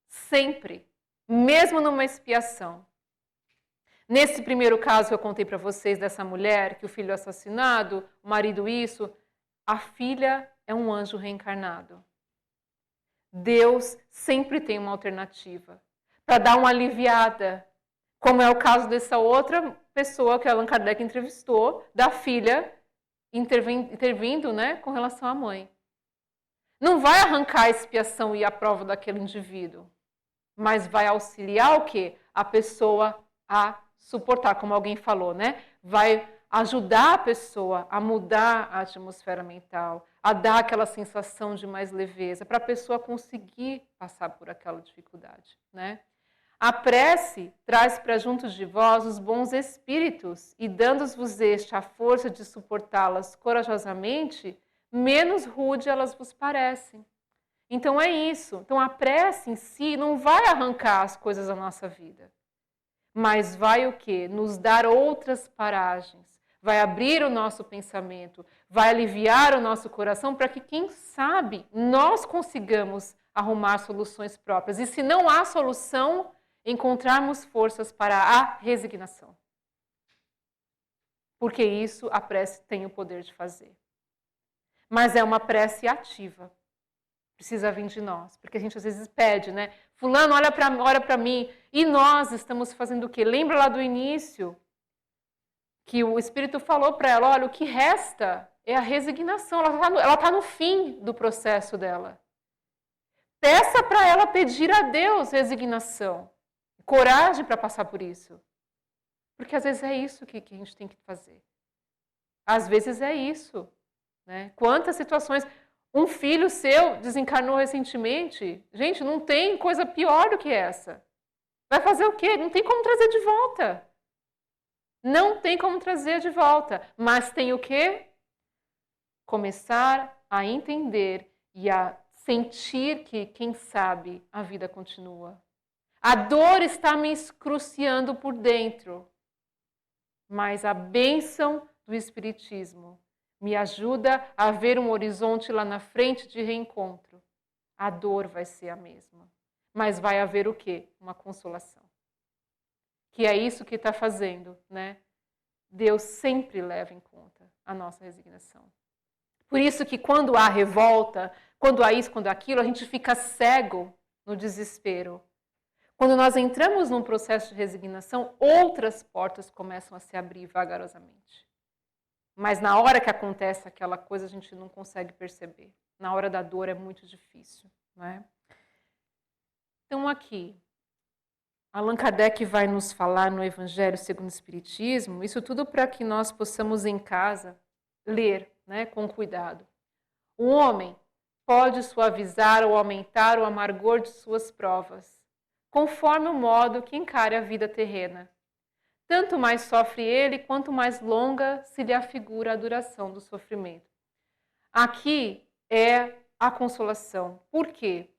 Sempre. Mesmo numa expiação. Nesse primeiro caso que eu contei para vocês dessa mulher, que o filho é assassinado, o marido isso, a filha é um anjo reencarnado. Deus sempre tem uma alternativa para dar uma aliviada, como é o caso dessa outra pessoa que Allan Kardec entrevistou, da filha intervindo, né, com relação à mãe. Não vai arrancar a expiação e a prova daquele indivíduo, mas vai auxiliar o quê? A pessoa a suportar, como alguém falou, né? Vai ajudar a pessoa a mudar a atmosfera mental, a dar aquela sensação de mais leveza, para a pessoa conseguir passar por aquela dificuldade, né? A prece traz para junto de vós os bons espíritos e, dando-vos este a força de suportá-las corajosamente, menos rude elas vos parecem. Então é isso. Então a prece em si não vai arrancar as coisas da nossa vida, mas vai o quê? Nos dar outras paragens, vai abrir o nosso pensamento, vai aliviar o nosso coração para que, quem sabe, nós consigamos arrumar soluções próprias. E se não há solução, encontrarmos forças para a resignação. Porque isso a prece tem o poder de fazer. Mas é uma prece ativa. Precisa vir de nós. Porque a gente às vezes pede, né? Fulano, olha para mim. E nós estamos fazendo o quê? Lembra lá do início que o Espírito falou para ela, olha, o que resta é a resignação. Ela está no fim do processo dela. Peça para ela pedir a Deus resignação. Coragem para passar por isso. Porque às vezes é isso que a gente tem que fazer. Às vezes é isso. Né? Quantas situações... Um filho seu desencarnou recentemente. Gente, não tem coisa pior do que essa. Vai fazer o quê? Não tem como trazer de volta. Não tem como trazer de volta. Mas tem o quê? Começar a entender e a sentir que, quem sabe, a vida continua. A dor está me excruciando por dentro. Mas a bênção do Espiritismo me ajuda a ver um horizonte lá na frente de reencontro. A dor vai ser a mesma. Mas vai haver o quê? Uma consolação. Que é isso que está fazendo, né? Deus sempre leva em conta a nossa resignação. Por isso que quando há revolta, quando há isso, quando há aquilo, a gente fica cego no desespero. Quando nós entramos num processo de resignação, outras portas começam a se abrir vagarosamente. Mas na hora que acontece aquela coisa, a gente não consegue perceber. Na hora da dor é muito difícil. Não é? Então aqui, Allan Kardec vai nos falar no Evangelho segundo o Espiritismo, isso tudo para que nós possamos em casa ler, né, com cuidado. O homem pode suavizar ou aumentar o amargor de suas provas, conforme o modo que encare a vida terrena. Tanto mais sofre ele, quanto mais longa se lhe afigura a duração do sofrimento. Aqui é a consolação. Por quê?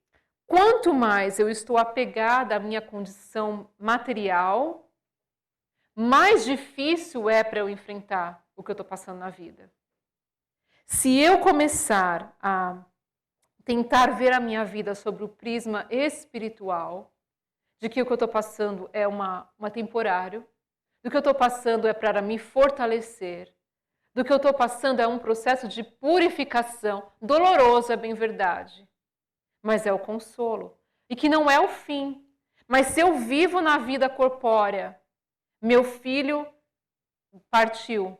Quanto mais eu estou apegada à minha condição material, mais difícil é para eu enfrentar o que eu estou passando na vida. Se eu começar a tentar ver a minha vida sobre o prisma espiritual, de que o que eu estou passando é uma temporário, do que eu estou passando é para me fortalecer, do que eu estou passando é um processo de purificação, doloroso, é bem verdade, mas é o consolo, e que não é o fim. Mas se eu vivo na vida corpórea, meu filho partiu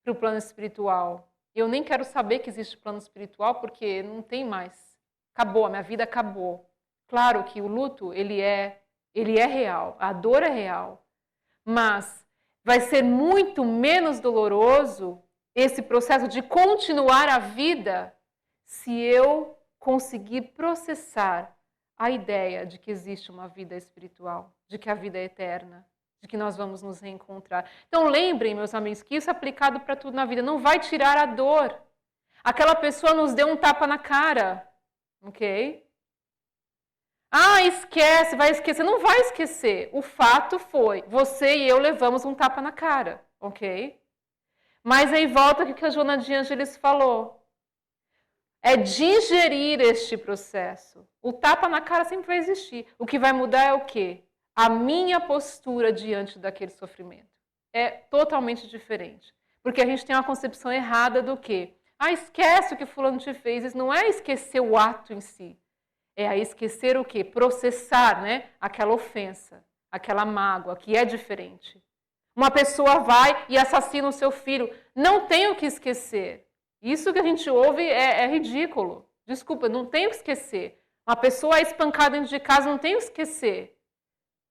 para o plano espiritual, eu nem quero saber que existe plano espiritual, porque não tem mais. Acabou, a minha vida acabou. Claro que o luto, ele é real, a dor é real. Mas vai ser muito menos doloroso esse processo de continuar a vida se eu conseguir processar a ideia de que existe uma vida espiritual, de que a vida é eterna, de que nós vamos nos reencontrar. Então lembrem, meus amigos, que isso é aplicado para tudo na vida. Não vai tirar a dor. Aquela pessoa nos deu um tapa na cara, ok? Ah, esquece, vai esquecer. Não vai esquecer. O fato foi, você e eu levamos um tapa na cara, ok? Mas aí volta o que a Joana de Ângeles falou. É digerir este processo. O tapa na cara sempre vai existir. O que vai mudar é o quê? A minha postura diante daquele sofrimento. É totalmente diferente. Porque a gente tem uma concepção errada do quê? Ah, esquece o que fulano te fez. Isso não é esquecer o ato em si. É a esquecer o quê? Processar, né? Aquela ofensa, aquela mágoa, que é diferente. Uma pessoa vai e assassina o seu filho. Não tem o que esquecer. Isso que a gente ouve é ridículo. Desculpa, não tem o que esquecer. Uma pessoa é espancada dentro de casa, não tem o que esquecer.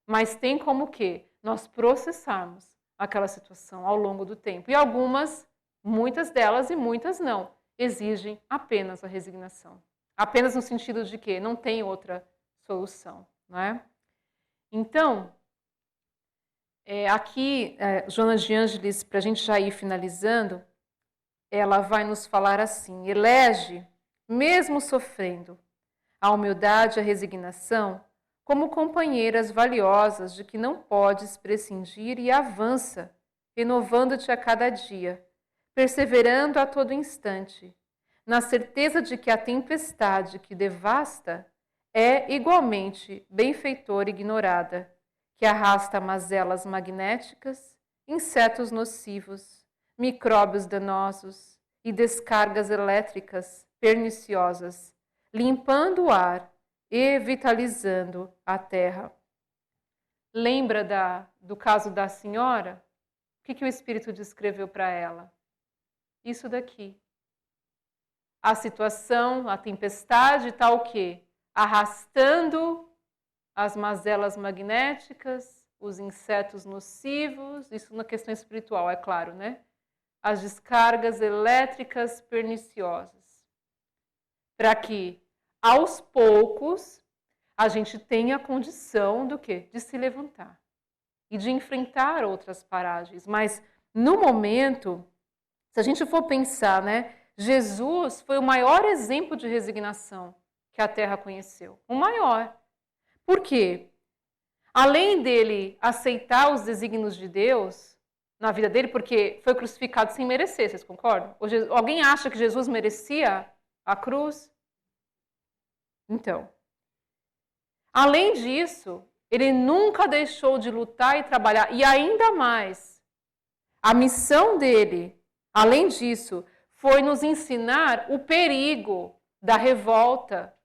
Mas tem como o quê? Nós processarmos aquela situação ao longo do tempo. E algumas, muitas delas e muitas não, exigem apenas a resignação. Apenas no sentido de que não tem outra solução, não é? Então, aqui, Joana de Ângeles, para a gente já ir finalizando, ela vai nos falar assim: elege, mesmo sofrendo, a humildade e a resignação como companheiras valiosas de que não podes prescindir e avança, renovando-te a cada dia, perseverando a todo instante, na certeza de que a tempestade que devasta é igualmente benfeitora ignorada, que arrasta mazelas magnéticas, insetos nocivos, micróbios danosos e descargas elétricas perniciosas, limpando o ar e vitalizando a terra. Lembra do caso da senhora? O que o Espírito descreveu para ela? Isso daqui. A situação, a tempestade está o quê? Arrastando as mazelas magnéticas, os insetos nocivos, isso na questão espiritual, é claro, né? As descargas elétricas perniciosas. Para que, aos poucos, a gente tenha a condição do quê? De se levantar e de enfrentar outras paragens. Mas, no momento, se a gente for pensar, né? Jesus foi o maior exemplo de resignação que a Terra conheceu. O maior. Por quê? Além dele aceitar os desígnios de Deus na vida dele, porque foi crucificado sem merecer, vocês concordam? Alguém acha que Jesus merecia a cruz? Então, além disso, ele nunca deixou de lutar e trabalhar. E ainda mais, a missão dele, além disso, foi nos ensinar o perigo da revolta,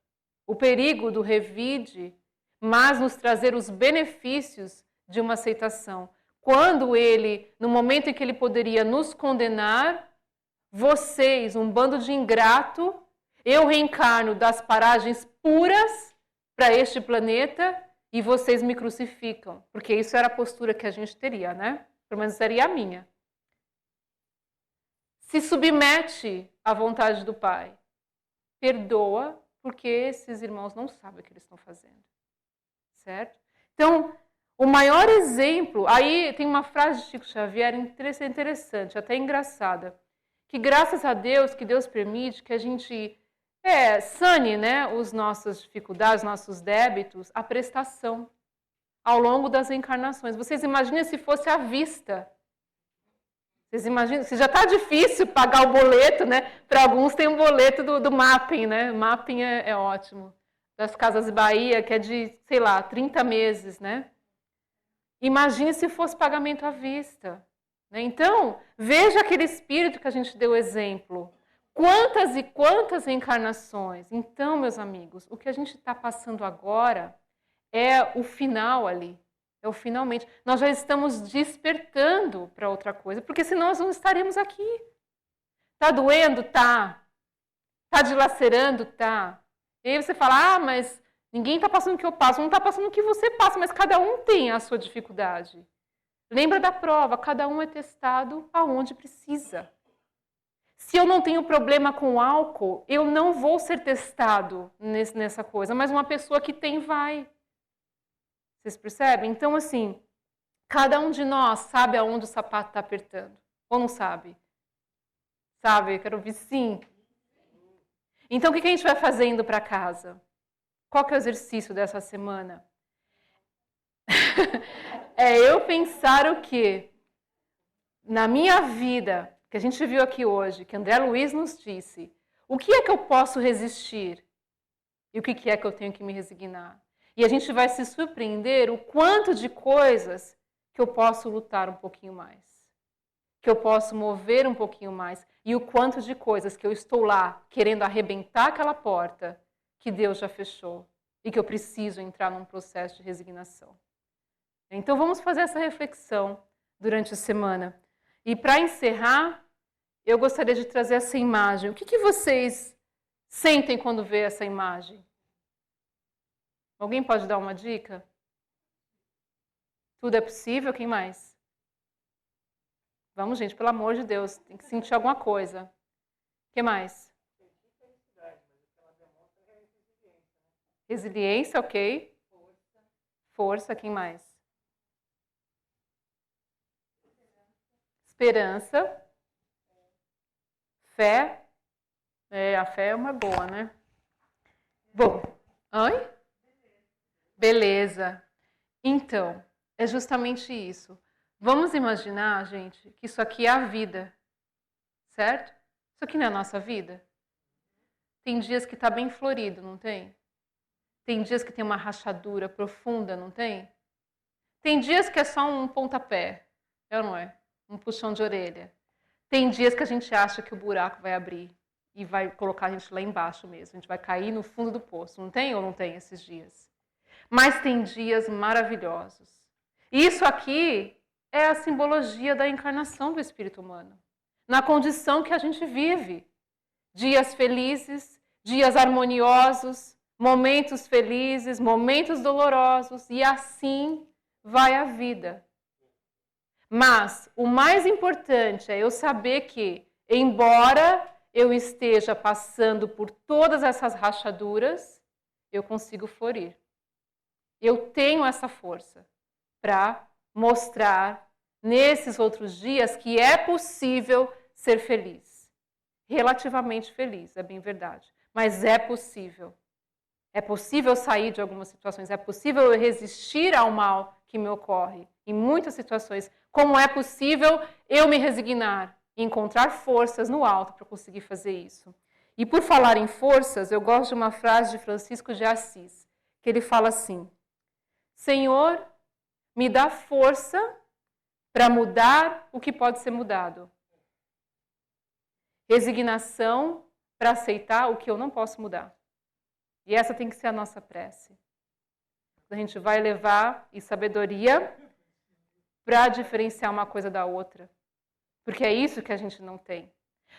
o perigo do revide, mas nos trazer os benefícios de uma aceitação. Quando ele, no momento em que ele poderia nos condenar, vocês, um bando de ingrato, eu reencarno das paragens puras para este planeta e vocês me crucificam. Porque isso era a postura que a gente teria, né? Pelo menos seria a minha. Se submete à vontade do Pai. Perdoa, porque esses irmãos não sabem o que eles estão fazendo. Certo? Então, o maior exemplo... Aí tem uma frase de Chico Xavier interessante, até engraçada. Que graças a Deus, que Deus permite que a gente sane, né, as nossas dificuldades, nossos débitos, a prestação ao longo das encarnações. Vocês imaginem se fosse à vista. Vocês imaginam? Se já está difícil pagar o boleto, né? Para alguns tem um boleto do Mapping, né? Mapping é ótimo. Das Casas Bahia, que é de, sei lá, 30 meses, né? Imagine se fosse pagamento à vista. Né? Então, veja aquele espírito que a gente deu exemplo. Quantas e quantas reencarnações. Então, meus amigos, o que a gente está passando agora é o final ali. É o finalmente. Nós já estamos despertando para outra coisa, porque senão nós não estaremos aqui. Tá doendo? Tá. Tá dilacerando? Tá. E aí você fala, mas ninguém está passando o que eu passo. Não está passando o que você passa, mas cada um tem a sua dificuldade. Lembra da prova, cada um é testado aonde precisa. Se eu não tenho problema com álcool, eu não vou ser testado nessa coisa, mas uma pessoa que tem vai. Vocês percebem? Então, assim, cada um de nós sabe aonde o sapato está apertando. Ou não sabe? Sabe? Eu quero ouvir sim. Então, o que a gente vai fazendo para casa? Qual que é o exercício dessa semana? É eu pensar o quê? Na minha vida, que a gente viu aqui hoje, que André Luiz nos disse, o que é que eu posso resistir? E o que é que eu tenho que me resignar? E a gente vai se surpreender o quanto de coisas que eu posso lutar um pouquinho mais. Que eu posso mover um pouquinho mais. E o quanto de coisas que eu estou lá querendo arrebentar aquela porta que Deus já fechou. E que eu preciso entrar num processo de resignação. Então vamos fazer essa reflexão durante a semana. E para encerrar, eu gostaria de trazer essa imagem. O que vocês sentem quando vê essa imagem? Alguém pode dar uma dica? Tudo é possível? Quem mais? Vamos, gente, pelo amor de Deus, tem que sentir alguma coisa. O que mais? Resiliência, ok. Força, quem mais? Esperança. Fé. A fé é uma boa, né? Bom, oi? Beleza. Então, é justamente isso. Vamos imaginar, gente, que isso aqui é a vida, certo? Isso aqui não é a nossa vida? Tem dias que está bem florido, não tem? Tem dias que tem uma rachadura profunda, não tem? Tem dias que é só um pontapé, é ou não é? Um puxão de orelha. Tem dias que a gente acha que o buraco vai abrir e vai colocar a gente lá embaixo mesmo. A gente vai cair no fundo do poço. Não tem ou não tem esses dias? Mas tem dias maravilhosos. Isso aqui é a simbologia da encarnação do espírito humano. Na condição que a gente vive. Dias felizes, dias harmoniosos, momentos felizes, momentos dolorosos. E assim vai a vida. Mas o mais importante é eu saber que, embora eu esteja passando por todas essas rachaduras, eu consigo florir. Eu tenho essa força para mostrar nesses outros dias que é possível ser feliz. Relativamente feliz, é bem verdade. Mas é possível. É possível sair de algumas situações. É possível eu resistir ao mal que me ocorre em muitas situações. Como é possível eu me resignar e encontrar forças no alto para conseguir fazer isso. E por falar em forças, eu gosto de uma frase de Francisco de Assis, que ele fala assim: Senhor, me dá força para mudar o que pode ser mudado. Resignação para aceitar o que eu não posso mudar. E essa tem que ser a nossa prece. A gente vai levar e sabedoria para diferenciar uma coisa da outra. Porque é isso que a gente não tem.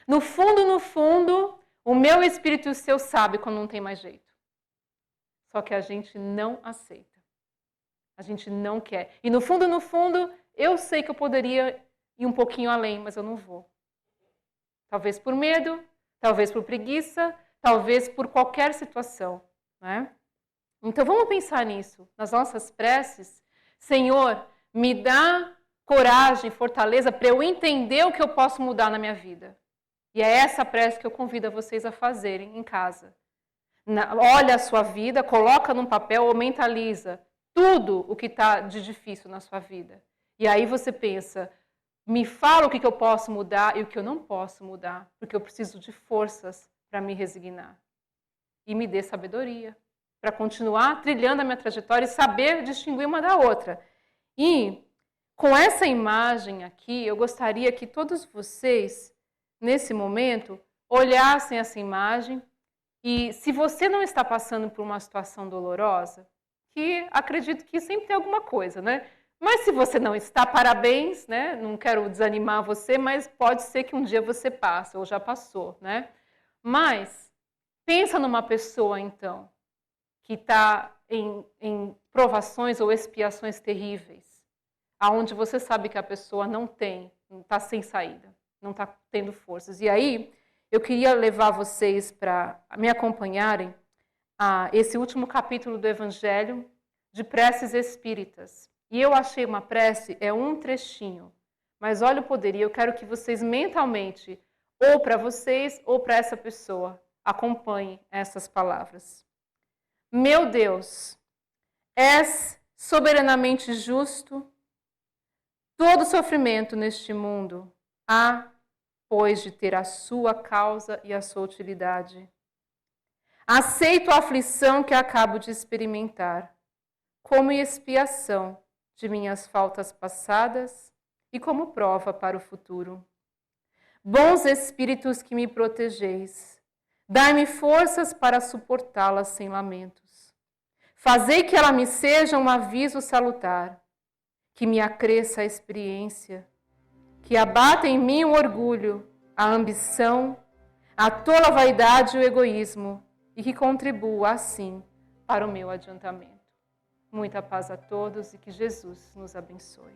No fundo, o meu espírito e o seu sabe quando não tem mais jeito. Só que a gente não aceita. A gente não quer. E no fundo, eu sei que eu poderia ir um pouquinho além, mas eu não vou. Talvez por medo, talvez por preguiça, talvez por qualquer situação. Né? Então vamos pensar nisso, nas nossas preces. Senhor, me dá coragem, fortaleza para eu entender o que eu posso mudar na minha vida. E é essa prece que eu convido a vocês a fazerem em casa. Olha a sua vida, coloca num papel ou mentaliza tudo o que está de difícil na sua vida. E aí você pensa, me fala o que eu posso mudar e o que eu não posso mudar, porque eu preciso de forças para me resignar. E me dê sabedoria para continuar trilhando a minha trajetória e saber distinguir uma da outra. E com essa imagem aqui, eu gostaria que todos vocês, nesse momento, olhassem essa imagem e se você não está passando por uma situação dolorosa, que acredito que sempre tem alguma coisa, né? Mas se você não está, parabéns, né? Não quero desanimar você, mas pode ser que um dia você passe ou já passou, né? Mas pensa numa pessoa, então, que está em provações ou expiações terríveis, aonde você sabe que a pessoa não está sem saída, não está tendo forças. E aí, eu queria levar vocês para me acompanharem a esse último capítulo do Evangelho de Preces Espíritas. E eu achei uma prece, é um trechinho, mas olha o poder, e eu quero que vocês mentalmente, ou para vocês ou para essa pessoa, acompanhem essas palavras. Meu Deus, és soberanamente justo. Todo sofrimento neste mundo há, pois, de ter a sua causa e a sua utilidade. Aceito a aflição que acabo de experimentar, como expiação de minhas faltas passadas e como prova para o futuro. Bons espíritos que me protegeis, dai-me forças para suportá-las sem lamentos. Fazei que ela me seja um aviso salutar, que me acresça a experiência, que abata em mim o orgulho, a ambição, a tola vaidade e o egoísmo, e que contribua assim para o meu adiantamento. Muita paz a todos e que Jesus nos abençoe.